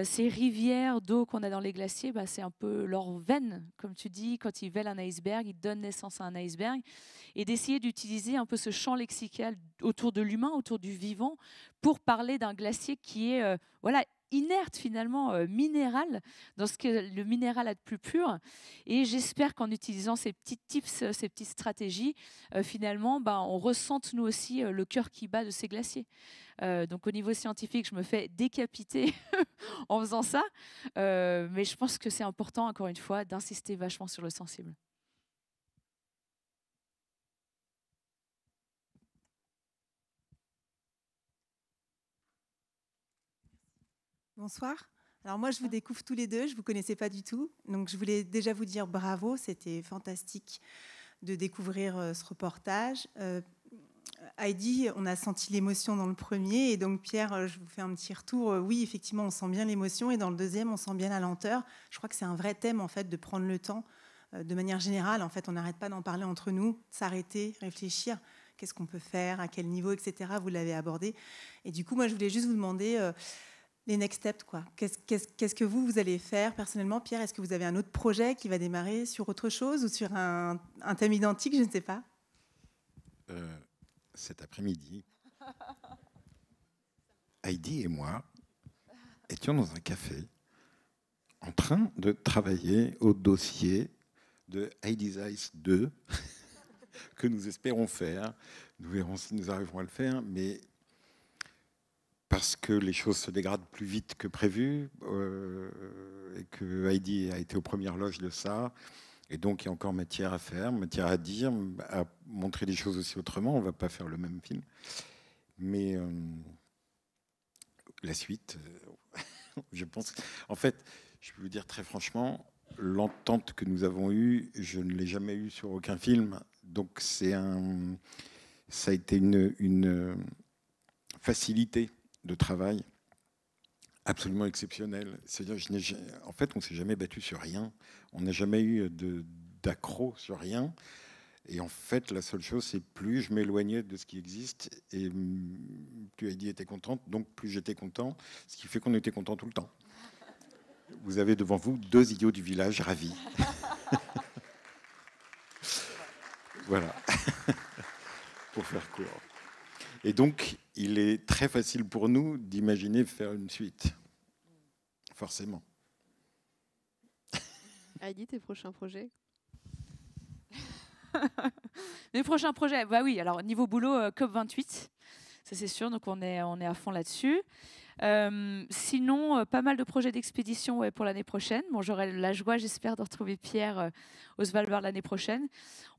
ces rivières d'eau qu'on a dans les glaciers, c'est un peu leur veine, comme tu dis, quand ils vêlent un iceberg, ils donnent naissance à un iceberg, et d'essayer d'utiliser un peu ce champ lexical autour de l'humain, autour du vivant, pour parler d'un glacier qui est inerte finalement, minéral, dans ce que le minéral a de plus pur. Et j'espère qu'en utilisant ces petits tips, ces petites stratégies, finalement, on ressente nous aussi le cœur qui bat de ces glaciers. Donc au niveau scientifique, je me fais décapiter en faisant ça, mais je pense que c'est important, encore une fois, d'insister vachement sur le sensible. Bonsoir. Alors moi, je vous découvre tous les deux, je ne vous connaissais pas du tout. Donc je voulais déjà vous dire bravo, c'était fantastique de découvrir ce reportage. Heidi, on a senti l'émotion dans le premier, et donc Pierre, je vous fais un petit retour. Oui, effectivement, on sent bien l'émotion, et dans le deuxième, on sent bien la lenteur. Je crois que c'est un vrai thème, en fait, de prendre le temps. De manière générale, en fait, on n'arrête pas d'en parler entre nous, s'arrêter, réfléchir. Qu'est-ce qu'on peut faire, à quel niveau, etc. Vous l'avez abordé. Et du coup, moi, je voulais juste vous demander... les next steps, quoi. Qu'est-ce que vous allez faire personnellement, Pierre? Est-ce que vous avez un autre projet qui va démarrer sur autre chose ou sur un thème identique? Je ne sais pas. Cet après-midi, Heidi et moi étions dans un café en train de travailler au dossier de Heidi's Eyes 2 que nous espérons faire. Nous verrons si nous arriverons à le faire, mais parce que les choses se dégradent plus vite que prévu, et que Heidi a été aux premières loges de ça, et donc il y a encore matière à faire, matière à dire, à montrer des choses aussi autrement. On ne va pas faire le même film, mais la suite, je pense... En fait, je peux vous dire très franchement, l'entente que nous avons eue, je ne l'ai jamais eue sur aucun film, donc ça a été une facilité de travail absolument exceptionnel. C'est-à-dire, en fait, on ne s'est jamais battu sur rien. On n'a jamais eu d'accroc sur rien. Et en fait, la seule chose, c'est plus je m'éloignais de ce qui existe, et plus Heidi était contente, donc plus j'étais content, ce qui fait qu'on était content tout le temps. Vous avez devant vous 2 idiots du village ravis. Voilà. Pour faire court. Et donc, il est très facile pour nous d'imaginer faire une suite. Forcément. Heidi, tes prochains projets? Les prochains projets, bah oui, alors niveau boulot, COP28, ça c'est sûr, donc on est à fond là-dessus. Sinon, pas mal de projets d'expédition pour l'année prochaine. Bon, j'aurai la joie, j'espère, de retrouver Pierre au Svalbard l'année prochaine.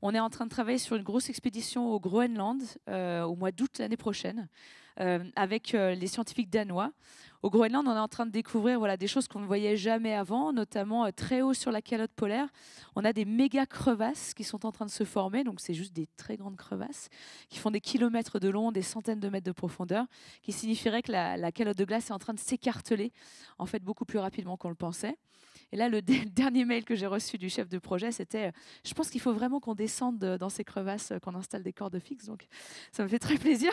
On est en train de travailler sur une grosse expédition au Groenland au mois d'août l'année prochaine avec les scientifiques danois. Au Groenland, on est en train de découvrir des choses qu'on ne voyait jamais avant, notamment très haut sur la calotte polaire. On a des méga crevasses qui sont en train de se former, donc c'est juste des très grandes crevasses qui font des kilomètres de long, des centaines de mètres de profondeur, qui signifierait que la calotte de glace est en train de s'écarteler, en fait beaucoup plus rapidement qu'on le pensait. Et là, le dernier mail que j'ai reçu du chef de projet, c'était « Je pense qu'il faut vraiment qu'on descende dans ces crevasses, qu'on installe des cordes fixes. » Donc, ça me fait très plaisir.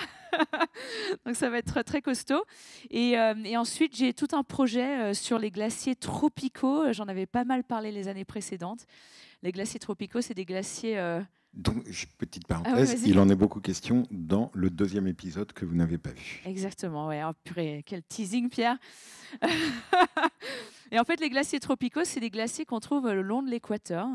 Donc, ça va être très costaud. Et ensuite, j'ai tout un projet sur les glaciers tropicaux. J'en avais pas mal parlé les années précédentes. Les glaciers tropicaux, c'est des glaciers... Donc, petite parenthèse, il en est beaucoup question dans le 2e épisode que vous n'avez pas vu. Exactement, ouais. Oh, purée, quel teasing, Pierre. Et en fait, les glaciers tropicaux, c'est des glaciers qu'on trouve le long de l'équateur.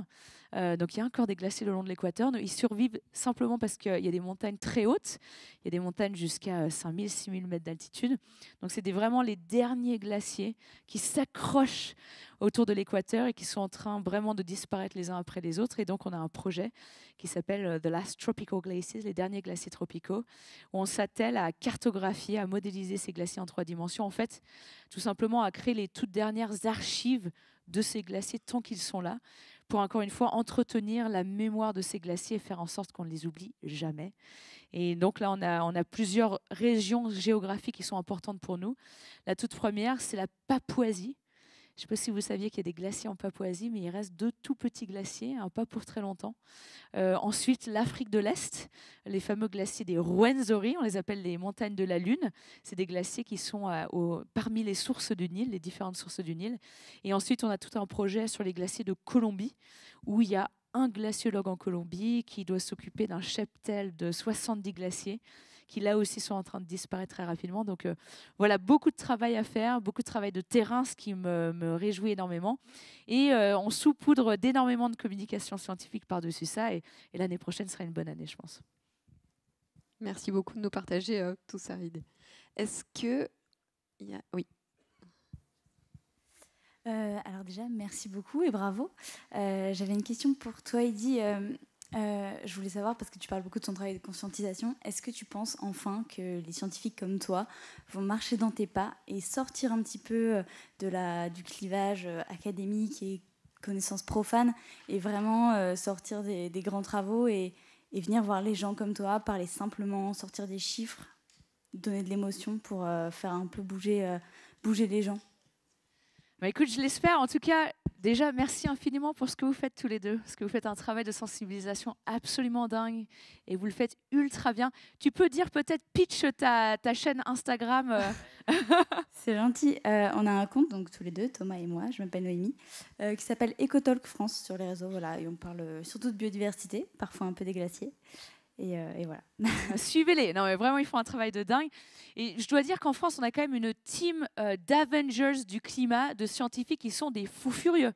Donc, il y a encore des glaciers le long de l'équateur. Ils survivent simplement parce qu'il y a des montagnes très hautes. Il y a des montagnes jusqu'à 5000, 6000 mètres d'altitude. Donc, c'est vraiment les derniers glaciers qui s'accrochent autour de l'équateur et qui sont en train vraiment de disparaître les uns après les autres. Et donc, on a un projet qui s'appelle The Last Tropical Glaciers, les derniers glaciers tropicaux, où on s'attelle à cartographier, à modéliser ces glaciers en 3 dimensions. En fait, tout simplement à créer les toutes dernières archives de ces glaciers tant qu'ils sont là, pour encore une fois entretenir la mémoire de ces glaciers et faire en sorte qu'on ne les oublie jamais. Et donc là, on a plusieurs régions géographiques qui sont importantes pour nous. La toute première, c'est la Papouasie. Je ne sais pas si vous saviez qu'il y a des glaciers en Papouasie, mais il reste 2 tout petits glaciers, pas pour très longtemps. Ensuite, l'Afrique de l'Est, les fameux glaciers des Rwenzori, on les appelle les montagnes de la Lune. C'est des glaciers qui sont parmi les sources du Nil, les différentes sources du Nil. Et ensuite, on a tout un projet sur les glaciers de Colombie, où il y a un glaciologue en Colombie qui doit s'occuper d'un cheptel de 70 glaciers qui là aussi sont en train de disparaître très rapidement. Donc voilà, beaucoup de travail à faire, beaucoup de travail de terrain, ce qui me réjouit énormément. Et on saupoudre d'énormément de communication scientifique par-dessus ça. Et l'année prochaine sera une bonne année, je pense. Merci beaucoup de nous partager tout ça, Heidi. Est-ce que... Oui. Alors déjà, merci beaucoup et bravo. J'avais une question pour toi, Heidi. Je voulais savoir, parce que tu parles beaucoup de ton travail de conscientisation, est-ce que tu penses enfin que les scientifiques comme toi vont marcher dans tes pas et sortir un petit peu du clivage académique et connaissances profanes et vraiment sortir des grands travaux et venir voir les gens comme toi, parler simplement, sortir des chiffres, donner de l'émotion pour faire un peu bouger les gens? Bah écoute, je l'espère. En tout cas, déjà, merci infiniment pour ce que vous faites tous les deux, parce que vous faites un travail de sensibilisation absolument dingue et vous le fêtes ultra bien. Tu peux dire peut-être pitch ta chaîne Instagram C'est gentil. On a un compte, donc tous les deux, Thomas et moi, je m'appelle Noémie, qui s'appelle EcoTalk France sur les réseaux. Voilà, et on parle surtout de biodiversité, parfois un peu des glaciers. Et voilà. Suivez-les. Non, mais vraiment, ils font un travail de dingue. Et je dois dire qu'en France, on a quand même une team d'Avengers du climat, de scientifiques qui sont des fous furieux.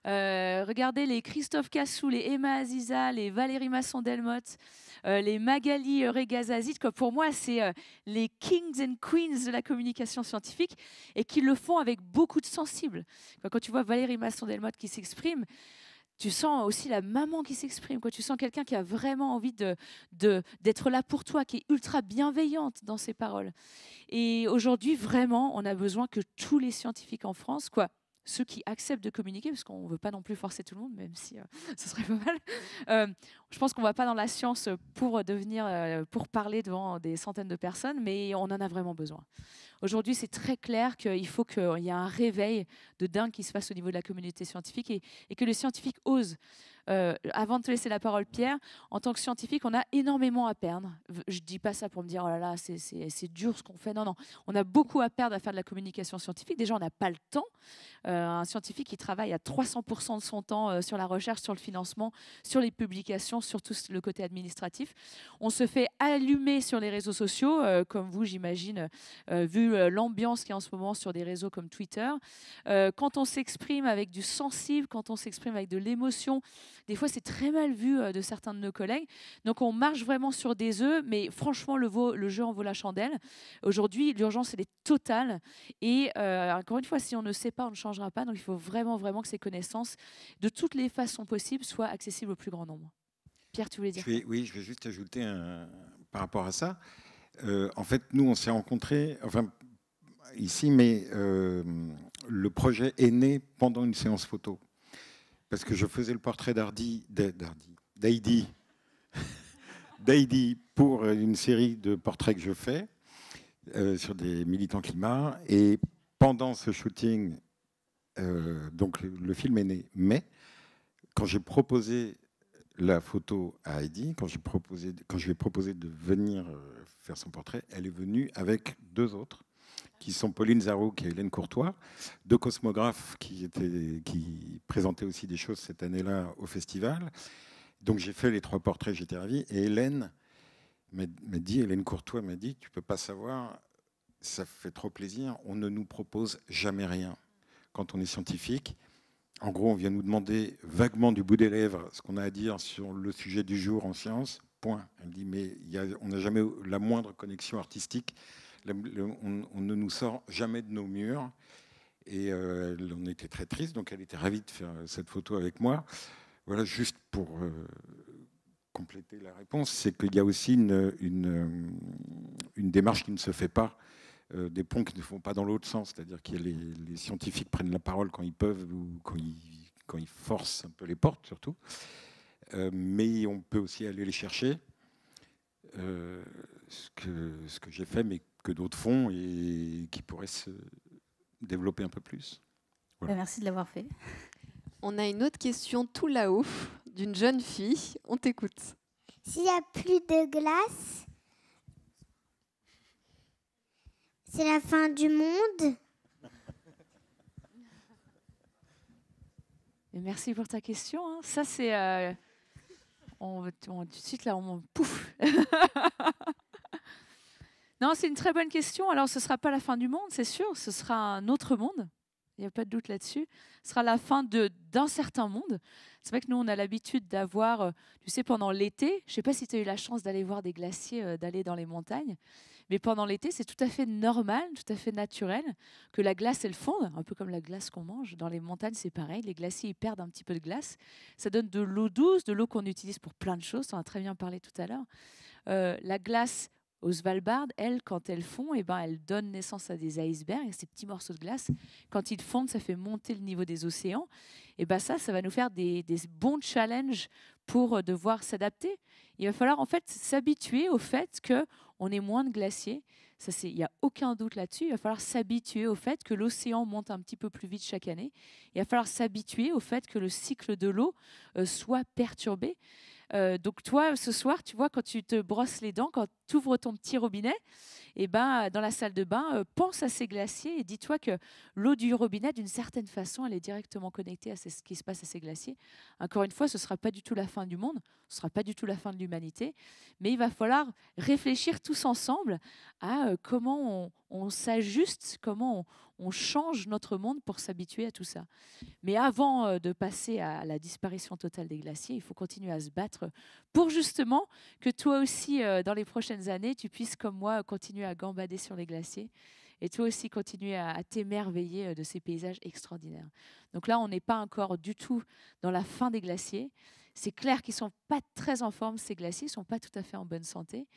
Regardez les Christophe Cassou, les Emma Aziza, les Valérie Masson-Delmotte, les Magali Regazazit. Pour moi, c'est les kings and queens de la communication scientifique et qui le font avec beaucoup de sensible. Quand tu vois Valérie Masson-Delmotte qui s'exprime, tu sens aussi la maman qui s'exprime. Tu sens quelqu'un qui a vraiment envie d'être là pour toi, qui est ultra bienveillante dans ses paroles. Et aujourd'hui, vraiment, on a besoin que tous les scientifiques en France, ceux qui acceptent de communiquer, parce qu'on ne veut pas non plus forcer tout le monde, même si ce serait pas mal. Je pense qu'on ne va pas dans la science pour parler devant des centaines de personnes, mais on en a vraiment besoin. Aujourd'hui, c'est très clair qu'il faut qu'il y ait un réveil de dingue qui se fasse au niveau de la communauté scientifique et que les scientifiques osent. Avant de te laisser la parole, Pierre, en tant que scientifique, on a énormément à perdre. Je ne dis pas ça pour me dire « oh là là, c'est dur ce qu'on fait ». Non, non, on a beaucoup à perdre à faire de la communication scientifique. Déjà, on n'a pas le temps. Un scientifique qui travaille à 300% de son temps sur la recherche, sur le financement, sur les publications, sur tout le côté administratif. On se fait allumer sur les réseaux sociaux, comme vous, j'imagine, vu vu l'ambiance qu'il y a en ce moment sur des réseaux comme Twitter. Quand on s'exprime avec du sensible, quand on s'exprime avec de l'émotion, des fois c'est très mal vu de certains de nos collègues. Donc on marche vraiment sur des œufs, mais franchement le jeu en vaut la chandelle. Aujourd'hui, l'urgence elle est totale. Et encore une fois, si on ne sait pas, on ne changera pas. Donc il faut vraiment que ces connaissances, de toutes les façons possibles, soient accessibles au plus grand nombre. Pierre, tu voulais dire? Oui, je vais juste ajouter par rapport à ça. En fait, nous, on s'est rencontrés ici, mais le projet est né pendant une séance photo. Parce que je faisais le portrait d'Heidi pour une série de portraits que je fais sur des militants climat. Et pendant ce shooting, donc le film est né. Mais quand j'ai proposé la photo à Heidi, quand je lui ai proposé de venir faire son portrait, elle est venue avec 2 autres, qui sont Pauline Zarouk et Hélène Courtois, 2 cosmographes qui présentaient aussi des choses cette année-là au festival. Donc j'ai fait les 3 portraits, j'étais ravi. Et Hélène Courtois m'a dit, tu peux pas savoir, ça fait trop plaisir, on ne nous propose jamais rien quand on est scientifique. En gros, on vient nous demander vaguement du bout des lèvres ce qu'on a à dire sur le sujet du jour en sciences. Point. Elle dit, mais on n'a jamais la moindre connexion artistique. On ne nous sort jamais de nos murs. Et on était très triste, donc elle était ravie de faire cette photo avec moi. Voilà, juste pour compléter la réponse, c'est qu'il y a aussi une démarche qui ne se fait pas. Des ponts qui ne font pas dans l'autre sens, c'est-à-dire que les scientifiques prennent la parole quand ils peuvent ou quand ils forcent un peu les portes surtout, mais on peut aussi aller les chercher, ce que j'ai fait, mais que d'autres font et qui pourraient se développer un peu plus. Voilà. Merci de l'avoir fait. On a une autre question tout là-haut d'une jeune fille, on t'écoute. S'il n'y a plus de glace, c'est la fin du monde? Et merci pour ta question. Hein. Ça, c'est... tout de suite, là, on pouf. Non, c'est une très bonne question. Alors, ce ne sera pas la fin du monde, c'est sûr. Ce sera un autre monde. Il n'y a pas de doute là-dessus. Ce sera la fin d'un certain monde. C'est vrai que nous, on a l'habitude d'avoir, tu sais, pendant l'été, je ne sais pas si tu as eu la chance d'aller voir des glaciers, d'aller dans les montagnes, mais pendant l'été, c'est tout à fait normal, tout à fait naturel que la glace, elle fonde, un peu comme la glace qu'on mange. Dans les montagnes, c'est pareil. Les glaciers, ils perdent un petit peu de glace. Ça donne de l'eau douce, de l'eau qu'on utilise pour plein de choses. On a très bien parlé tout à l'heure. La glace au Svalbard, elle, quand elles fond, eh ben, elle donne naissance à des icebergs, ces petits morceaux de glace. Quand ils fondent, ça fait monter le niveau des océans. Et ben ça va nous faire des bons challenges pour devoir s'adapter. Il va falloir en fait s'habituer au fait qu'on ait moins de glaciers. Il n'y a aucun doute là-dessus. Il va falloir s'habituer au fait que l'océan monte un petit peu plus vite chaque année. Il va falloir s'habituer au fait que le cycle de l'eau soit perturbé. Donc toi, ce soir, tu vois, quand tu te brosses les dents, quand tu ouvres ton petit robinet, et ben, dans la salle de bain, pense à ces glaciers et dis-toi que l'eau du robinet, d'une certaine façon, elle est directement connectée à ce qui se passe à ces glaciers. Encore une fois, ce ne sera pas du tout la fin du monde, ce ne sera pas du tout la fin de l'humanité, mais il va falloir réfléchir tous ensemble à comment on s'ajuste, comment on change notre monde pour s'habituer à tout ça. Mais avant de passer à la disparition totale des glaciers, il faut continuer à se battre pour justement que toi aussi, dans les prochaines années, tu puisses, comme moi, continuer à gambader sur les glaciers et toi aussi continuer à t'émerveiller de ces paysages extraordinaires. Donc là, on n'est pas encore du tout dans la fin des glaciers. C'est clair qu'ils ne sont pas très en forme, ces glaciers, ils ne sont pas tout à fait en bonne santé.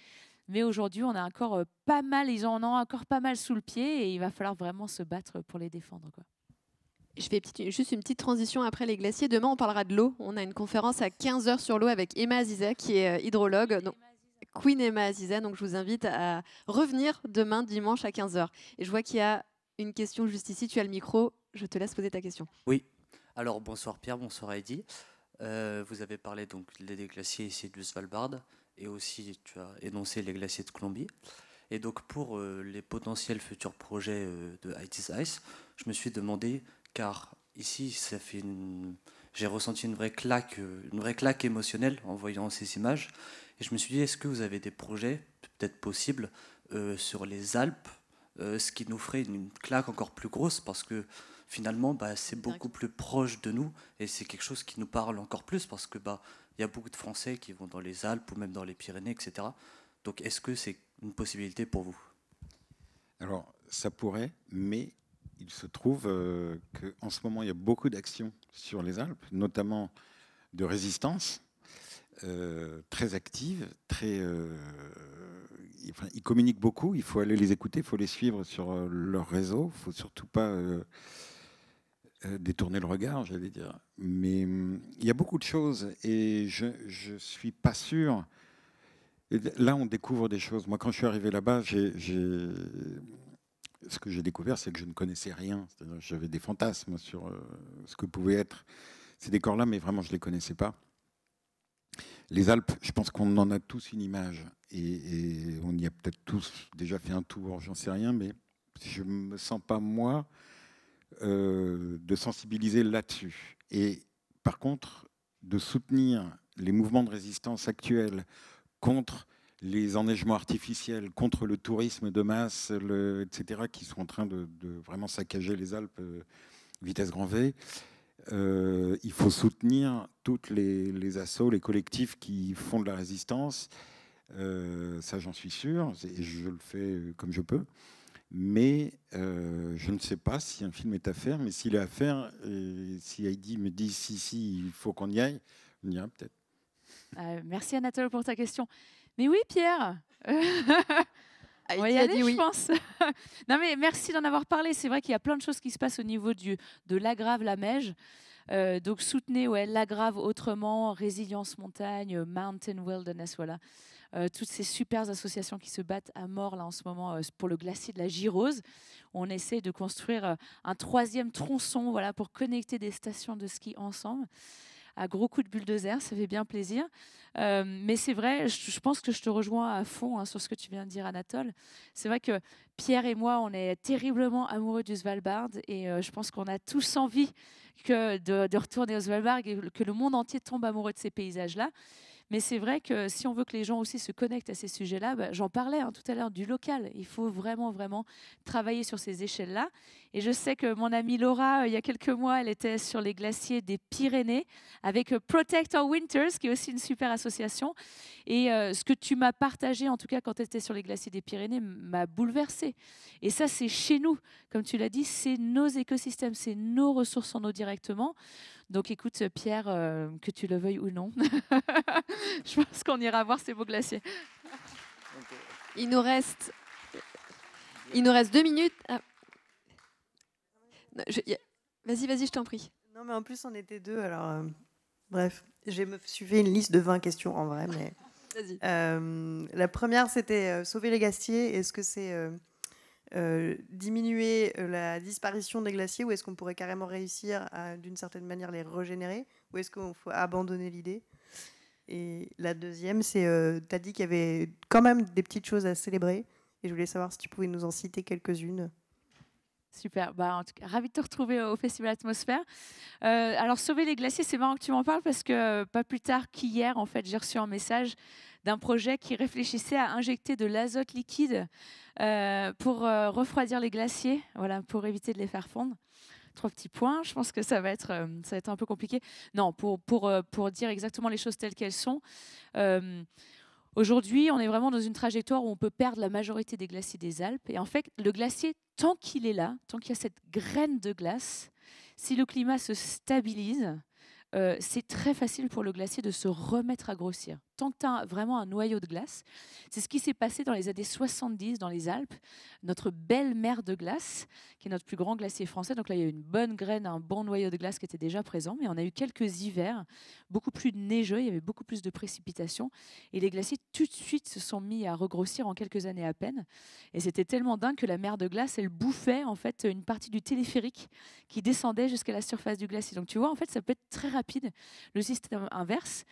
Mais aujourd'hui, on a encore pas mal, ils en ont encore pas mal sous le pied et il va falloir vraiment se battre pour les défendre, quoi. Je fais juste une petite transition après les glaciers. Demain, on parlera de l'eau. On a une conférence à 15h sur l'eau avec Emma Aziza, qui est hydrologue. Donc, Queen Emma Aziza. Donc, je vous invite à revenir demain, dimanche, à 15h. Et je vois qu'il y a une question juste ici. Tu as le micro. Je te laisse poser ta question. Oui. Alors, bonsoir Pierre, bonsoir Heidi. Vous avez parlé donc des glaciers ici du Svalbard. Et aussi, tu as énoncé les glaciers de Colombie. Et donc, pour les potentiels futurs projets de Heidi's Ice, je me suis demandé, car ici, j'ai ressenti une vraie claque émotionnelle en voyant ces images. Et je me suis dit, est-ce que vous avez des projets, peut-être possibles, sur les Alpes, ce qui nous ferait une claque encore plus grosse parce que finalement, c'est beaucoup plus proche de nous et c'est quelque chose qui nous parle encore plus parce que y a beaucoup de Français qui vont dans les Alpes ou même dans les Pyrénées, etc. Donc, est-ce que c'est une possibilité pour vous? Alors, ça pourrait, mais il se trouve qu'en ce moment, il y a beaucoup d'actions sur les Alpes, notamment de résistance, très actives, ils communiquent beaucoup, il faut aller les écouter, il faut les suivre sur leur réseau, il ne faut surtout pas détourner le regard, j'allais dire. Mais il y a beaucoup de choses et je ne suis pas sûr. Et là, on découvre des choses. Moi, quand je suis arrivé là-bas, ce que j'ai découvert, c'est que je ne connaissais rien. J'avais des fantasmes sur ce que pouvaient être ces décors-là, mais vraiment, je ne les connaissais pas. Les Alpes, je pense qu'on en a tous une image et on y a peut-être tous déjà fait un tour, j'en sais rien, mais je ne me sens pas, moi, de sensibiliser là-dessus. Et par contre, de soutenir les mouvements de résistance actuels contre les enneigements artificiels, contre le tourisme de masse, etc., qui sont en train de vraiment saccager les Alpes vitesse grand V. Il faut soutenir toutes les assos, les collectifs qui font de la résistance. Ça, j'en suis sûr, et je le fais comme je peux. Mais je ne sais pas si un film est à faire, mais s'il est à faire, et si Heidi me dit si, il faut qu'on y aille, on ira peut-être. Merci Anatole pour ta question. Mais oui, Pierre, on va y aller, je pense. Non, mais merci d'en avoir parlé. C'est vrai qu'il y a plein de choses qui se passent au niveau de l'Agrave, la Meige. Donc soutenez l'Agrave autrement, Résilience Montagne, Mountain Wilderness, voilà. Toutes ces super associations qui se battent à mort là en ce moment pour le glacier de la Girose. On essaie de construire un 3e tronçon, voilà, pour connecter des stations de ski ensemble. À gros coups de bulldozer, ça fait bien plaisir. Mais c'est vrai, je pense que je te rejoins à fond sur ce que tu viens de dire, Anatole. C'est vrai que Pierre et moi, on est terriblement amoureux du Svalbard et je pense qu'on a tous envie de retourner au Svalbard et que le monde entier tombe amoureux de ces paysages-là. Mais c'est vrai que si on veut que les gens aussi se connectent à ces sujets-là, j'en parlais tout à l'heure du local. Il faut vraiment, vraiment travailler sur ces échelles-là. Et je sais que mon amie Laura, il y a quelques mois, elle était sur les glaciers des Pyrénées avec Protect Our Winters, qui est aussi une super association. Et ce que tu m'as partagé, en tout cas quand tu étais sur les glaciers des Pyrénées, m'a bouleversée. Et ça, c'est chez nous. Comme tu l'as dit, c'est nos écosystèmes, c'est nos ressources en eau directement. Donc écoute, Pierre, que tu le veuilles ou non, je pense qu'on ira voir ces beaux glaciers. Il nous reste 2 minutes. Ah. Vas-y, je t'en prie. Non, mais en plus, on était 2, alors... bref, je me suis fait une liste de 20 questions en vrai, mais... Vas-y. La première, c'était sauver les glaciers. Est-ce que c'est diminuer la disparition des glaciers ou est-ce qu'on pourrait carrément réussir à, d'une certaine manière, les régénérer ou est-ce qu'il faut abandonner l'idée? Et la deuxième, c'est tu as dit qu'il y avait quand même des petites choses à célébrer et je voulais savoir si tu pouvais nous en citer quelques-unes. Super, en tout cas, ravi de te retrouver au Festival Atmosphère. Alors, sauver les glaciers, c'est marrant que tu m'en parles parce que pas plus tard qu'hier, en fait, j'ai reçu un message d'un projet qui réfléchissait à injecter de l'azote liquide pour refroidir les glaciers, voilà, pour éviter de les faire fondre. 3 petits points, je pense que ça va être un peu compliqué. Non, pour dire exactement les choses telles qu'elles sont, aujourd'hui, on est vraiment dans une trajectoire où on peut perdre la majorité des glaciers des Alpes. Et en fait, le glacier, tant qu'il est là, tant qu'il y a cette graine de glace, si le climat se stabilise, c'est très facile pour le glacier de se remettre à grossir. Tant que tu as vraiment un noyau de glace, c'est ce qui s'est passé dans les années 70 dans les Alpes. Notre belle mer de glace, qui est notre plus grand glacier français. Donc là, il y a eu une bonne graine, un bon noyau de glace qui était déjà présent. Mais on a eu quelques hivers beaucoup plus neigeux, il y avait beaucoup plus de précipitations. Et les glaciers, tout de suite, se sont mis à regrossir en quelques années à peine. Et c'était tellement dingue que la mer de glace, elle bouffait en fait une partie du téléphérique qui descendait jusqu'à la surface du glacier. Donc tu vois, en fait, ça peut être très rapide, le système inverse.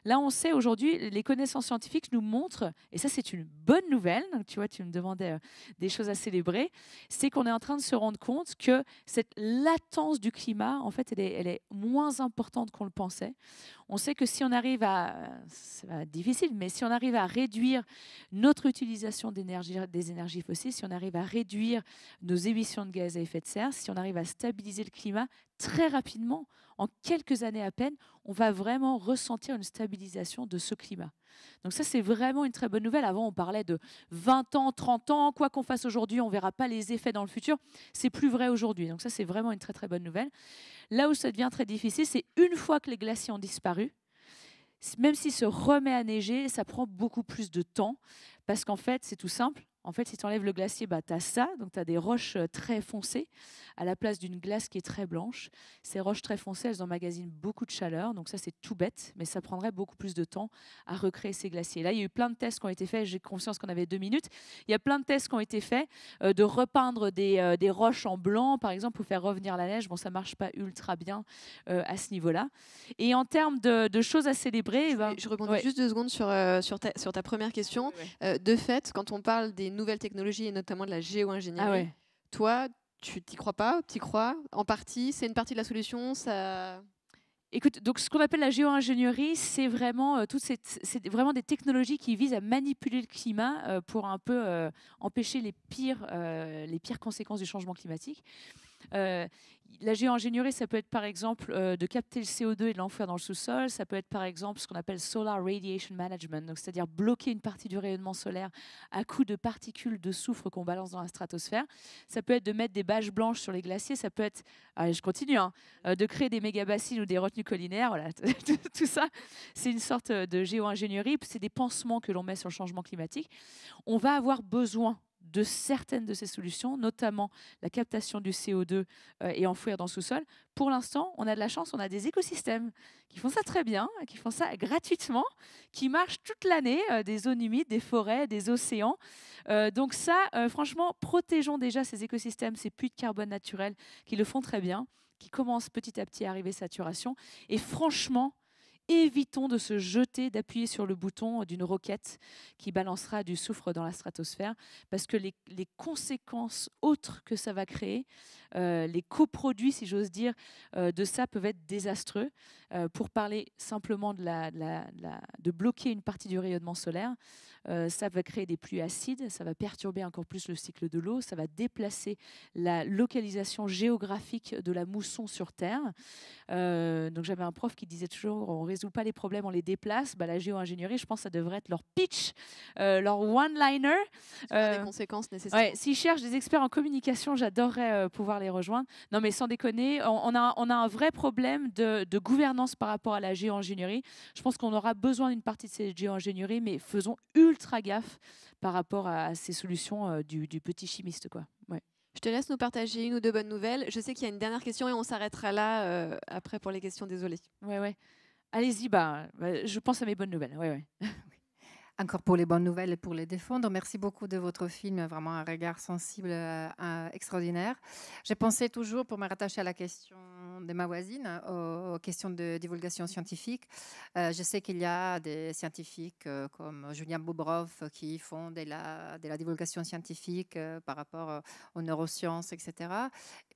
Là, on sait aujourd'hui, les connaissances scientifiques nous montrent, et ça c'est une bonne nouvelle, donc tu vois, tu me demandais des choses à célébrer, c'est qu'on est en train de se rendre compte que cette latence du climat, en fait, elle est moins importante qu'on le pensait. On sait que si on arrive ça va être difficile, mais si on arrive à réduire notre utilisation des énergies fossiles, si on arrive à réduire nos émissions de gaz à effet de serre, si on arrive à stabiliser le climat, très rapidement, en quelques années à peine, on va vraiment ressentir une stabilisation de ce climat. Donc ça, c'est vraiment une très bonne nouvelle. Avant, on parlait de 20 ans, 30 ans, quoi qu'on fasse aujourd'hui, on ne verra pas les effets dans le futur. C'est plus vrai aujourd'hui. Donc ça, c'est vraiment une très très bonne nouvelle. Là où ça devient très difficile, c'est une fois que les glaciers ont disparu, même s'il se remet à neiger, ça prend beaucoup plus de temps parce qu'en fait, c'est tout simple. En fait, si tu enlèves le glacier, tu as ça, donc tu as des roches très foncées à la place d'une glace qui est très blanche. Ces roches très foncées, elles emmagasinent beaucoup de chaleur, donc ça c'est tout bête, mais ça prendrait beaucoup plus de temps à recréer ces glaciers. Là, il y a eu plein de tests qui ont été faits, j'ai conscience qu'on avait 2 minutes, il y a plein de tests qui ont été faits de repeindre des roches en blanc, par exemple, pour faire revenir la neige. Bon, ça ne marche pas ultra bien à ce niveau-là. Et en termes de choses à célébrer... Je rebondis juste 2 secondes sur ta première question. De fait, quand on parle des nouvelles technologies et notamment de la géo-ingénierie, toi, tu t'y crois pas? Tu y crois en partie? C'est une partie de la solution? Ça... Écoute, donc ce qu'on appelle la géo-ingénierie, c'est vraiment, c'est vraiment des technologies qui visent à manipuler le climat pour un peu empêcher les pires conséquences du changement climatique. La géo-ingénierie, ça peut être par exemple de capter le CO2 et de l'enfouir dans le sous-sol. Ça peut être par exemple ce qu'on appelle Solar Radiation Management, c'est-à-dire bloquer une partie du rayonnement solaire à coup de particules de soufre qu'on balance dans la stratosphère. Ça peut être de mettre des bâches blanches sur les glaciers. Ça peut être, je continue, de créer des méga-bassines ou des retenues collinaires. Voilà. Tout ça, c'est une sorte de géo-ingénierie. C'est des pansements que l'on met sur le changement climatique. On va avoir besoin de certaines de ces solutions, notamment la captation du CO2 et enfouir dans le sous-sol. Pour l'instant, on a de la chance, on a des écosystèmes qui font ça très bien, qui font ça gratuitement, qui marchent toute l'année, des zones humides, des forêts, des océans. Donc ça, franchement, protégeons déjà ces écosystèmes, ces puits de carbone naturels qui le font très bien, qui commencent petit à petit à arriver à saturation. Et franchement, évitons de se jeter, d'appuyer sur le bouton d'une roquette qui balancera du soufre dans la stratosphère, parce que les conséquences autres que ça va créer, les coproduits, si j'ose dire, de ça peuvent être désastreux. Pour parler simplement de bloquer une partie du rayonnement solaire, ça va créer des pluies acides, ça va perturber encore plus le cycle de l'eau, ça va déplacer la localisation géographique de la mousson sur Terre. Donc j'avais un prof qui disait toujours, on ne résout pas les problèmes, on les déplace. La géo-ingénierie, je pense que ça devrait être leur pitch, leur one-liner. Des conséquences nécessaires. Ouais, s'ils cherchent des experts en communication, j'adorerais pouvoir les rejoindre. Non, mais sans déconner, on a un vrai problème de gouvernance par rapport à la géo-ingénierie. Je pense qu'on aura besoin d'une partie de cette géo-ingénierie, mais faisons ultra gaffe par rapport à ces solutions du petit chimiste, quoi. Ouais. Je te laisse nous partager 1 ou 2 bonnes nouvelles. Je sais qu'il y a une dernière question et on s'arrêtera là après pour les questions, désolée. Ouais. Allez-y, je pense à mes bonnes nouvelles. Ouais. Encore pour les bonnes nouvelles et pour les défendre. Merci beaucoup de votre film, vraiment un regard sensible extraordinaire. J'ai pensé toujours, pour me rattacher à la question de ma voisine, aux questions de divulgation scientifique. Je sais qu'il y a des scientifiques comme Julien Bobrov qui font de la divulgation scientifique par rapport aux neurosciences, etc.,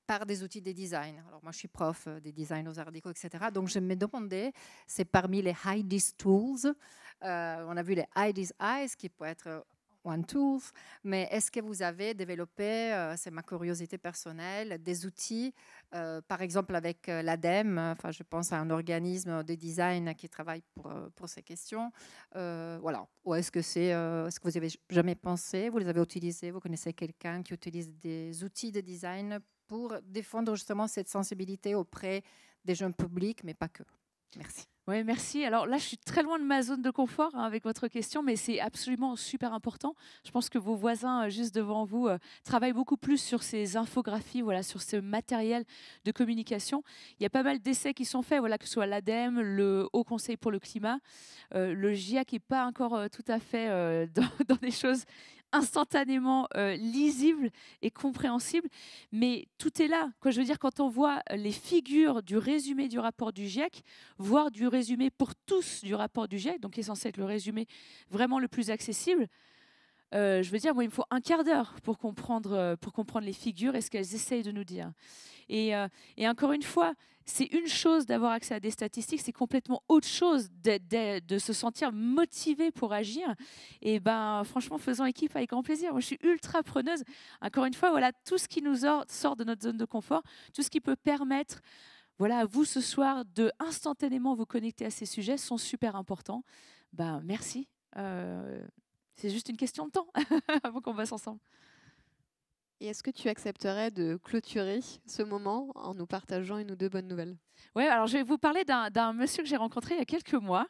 par des outils de design. Alors moi, je suis prof de design aux arts déco, etc. Donc, je me demandais, c'est parmi les Heidi's Tools, on a vu les Heidi's Eyes qui peut être One Tools, mais est-ce que vous avez développé, c'est ma curiosité personnelle, des outils, par exemple avec l'ADEME, je pense à un organisme de design qui travaille pour ces questions, voilà. Ou est-ce que vous avez jamais pensé, vous les avez utilisés, vous connaissez quelqu'un qui utilise des outils de design pour défendre justement cette sensibilité auprès des jeunes publics, mais pas que. Merci. Oui, merci. Alors là, je suis très loin de ma zone de confort avec votre question, mais c'est absolument super important. Je pense que vos voisins juste devant vous travaillent beaucoup plus sur ces infographies, sur ce matériel de communication. Il y a pas mal d'essais qui sont faits, que ce soit l'ADEME, le Haut Conseil pour le climat, le GIEC n'est pas encore tout à fait dans des choses instantanément lisible et compréhensible, mais tout est là. Je veux dire, quand on voit les figures du résumé du rapport du GIEC, voire du résumé résumé pour tous du rapport du GIEC, donc qui est censé être le résumé vraiment le plus accessible, je veux dire, moi, il me faut un quart d'heure pour comprendre les figures et ce qu'elles essayent de nous dire. Et encore une fois, c'est une chose d'avoir accès à des statistiques, c'est complètement autre chose de se sentir motivé pour agir. Et ben, franchement, faisons équipe avec grand plaisir. Moi, je suis ultra preneuse. Encore une fois, voilà, tout ce qui nous sort de notre zone de confort, tout ce qui peut permettre, voilà, à vous ce soir de instantanément vous connecter à ces sujets sont super importants. Ben, merci. C'est juste une question de temps avant qu'on bosse ensemble. Et est-ce que tu accepterais de clôturer ce moment en nous partageant une ou deux bonnes nouvelles? Oui, alors je vais vous parler d'un monsieur que j'ai rencontré il y a quelques mois.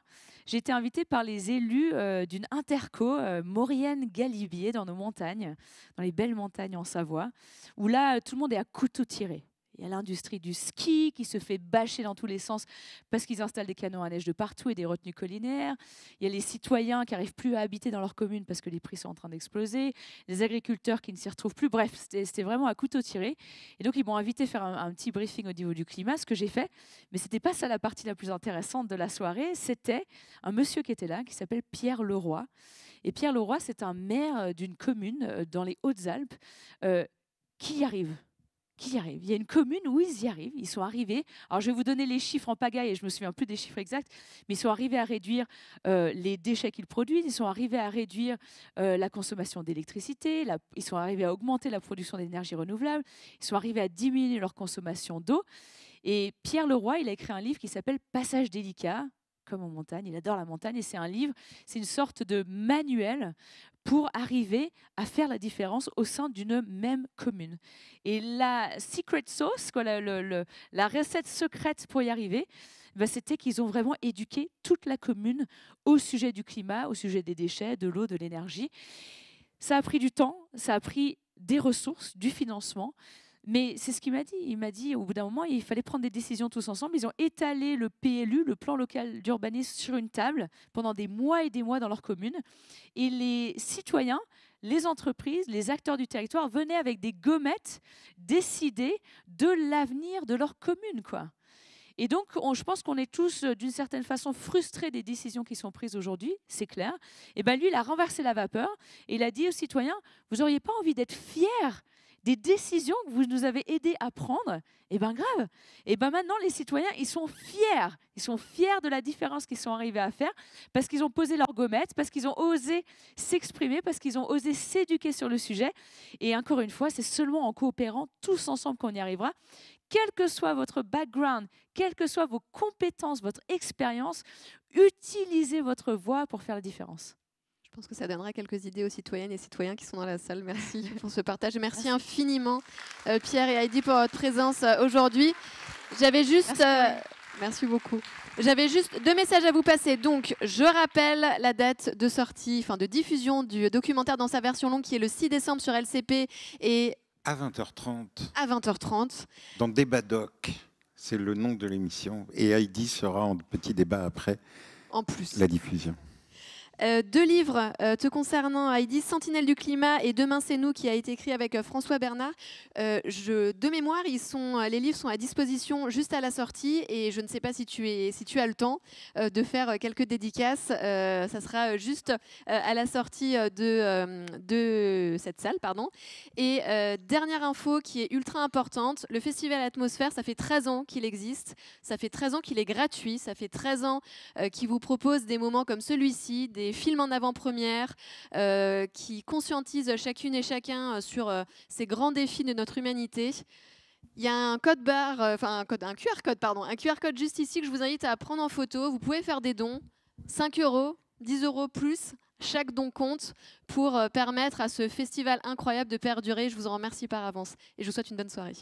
J'ai été invitée par les élus d'une interco, Maurienne-Galibier, dans nos montagnes, dans les belles montagnes en Savoie, où là, tout le monde est à couteau tiré. Il y a l'industrie du ski qui se fait bâcher dans tous les sens parce qu'ils installent des canons à neige de partout et des retenues collinaires. Il y a les citoyens qui n'arrivent plus à habiter dans leur commune parce que les prix sont en train d'exploser. Les agriculteurs qui ne s'y retrouvent plus. Bref, c'était vraiment à couteau tiré. Et donc, ils m'ont invité à faire un petit briefing au niveau du climat, ce que j'ai fait. Mais ce n'était pas ça la partie la plus intéressante de la soirée. C'était un monsieur qui était là, qui s'appelle Pierre Leroy. Et Pierre Leroy, c'est un maire d'une commune dans les Hautes-Alpes qui y arrive. Il y a une commune où ils y arrivent, ils sont arrivés, alors je vais vous donner les chiffres en pagaille et je ne me souviens plus des chiffres exacts, mais ils sont arrivés à réduire les déchets qu'ils produisent, ils sont arrivés à réduire la consommation d'électricité, ils sont arrivés à augmenter la production d'énergie renouvelable, ils sont arrivés à diminuer leur consommation d'eau. Et Pierre Leroy, il a écrit un livre qui s'appelle « Passage délicat », comme en montagne, il adore la montagne, et c'est un livre, c'est une sorte de manuel pour arriver à faire la différence au sein d'une même commune. Et la secret sauce, quoi, la recette secrète pour y arriver, ben, c'était qu'ils ont vraiment éduqué toute la commune au sujet du climat, au sujet des déchets, de l'eau, de l'énergie. Ça a pris du temps, ça a pris des ressources, du financement, mais c'est ce qu'il m'a dit. Il m'a dit, au bout d'un moment, il fallait prendre des décisions tous ensemble. Ils ont étalé le PLU, le plan local d'urbanisme, sur une table pendant des mois et des mois dans leur commune. Et les citoyens, les entreprises, les acteurs du territoire venaient avec des gommettes décider de l'avenir de leur commune, quoi. Et donc, je pense qu'on est tous, d'une certaine façon, frustrés des décisions qui sont prises aujourd'hui, c'est clair. Et ben lui, il a renversé la vapeur et il a dit aux citoyens, vous n'auriez pas envie d'être fiers des décisions que vous nous avez aidés à prendre? Eh bien, grave. Et bien maintenant, les citoyens, ils sont fiers. Ils sont fiers de la différence qu'ils sont arrivés à faire parce qu'ils ont posé leurs gommettes, parce qu'ils ont osé s'exprimer, parce qu'ils ont osé s'éduquer sur le sujet. Et encore une fois, c'est seulement en coopérant tous ensemble qu'on y arrivera. Quel que soit votre background, quelles que soient vos compétences, votre expérience, utilisez votre voix pour faire la différence. Je pense que ça donnera quelques idées aux citoyennes et citoyens qui sont dans la salle. Merci pour ce partage. Merci infiniment, Pierre et Heidi, pour votre présence aujourd'hui. J'avais juste... merci beaucoup. J'avais juste 2 messages à vous passer. Donc, je rappelle la date de sortie, enfin de diffusion du documentaire dans sa version longue qui est le 6 décembre sur LCP et... À 20h30. À 20h30. Dans Débat Doc, c'est le nom de l'émission. Et Heidi sera en petit débat après en plus. La diffusion. 2 livres te concernant, Heidi, Sentinelle du climat et Demain c'est nous, qui a été écrit avec François Bernard. De mémoire, les livres sont à disposition juste à la sortie et je ne sais pas si tu as le temps de faire quelques dédicaces. Ça sera juste à la sortie de cette salle. Pardon. Et dernière info qui est ultra importante, le Festival Atmosphère, ça fait 13 ans qu'il existe, ça fait 13 ans qu'il est gratuit, ça fait 13 ans qu'il vous propose des moments comme celui-ci, des films en avant-première qui conscientisent chacune et chacun sur ces grands défis de notre humanité. Il y a un code barre, un QR code juste ici que je vous invite à prendre en photo. Vous pouvez faire des dons, 5 €, 10 € plus. Chaque don compte pour permettre à ce festival incroyable de perdurer. Je vous en remercie par avance et je vous souhaite une bonne soirée.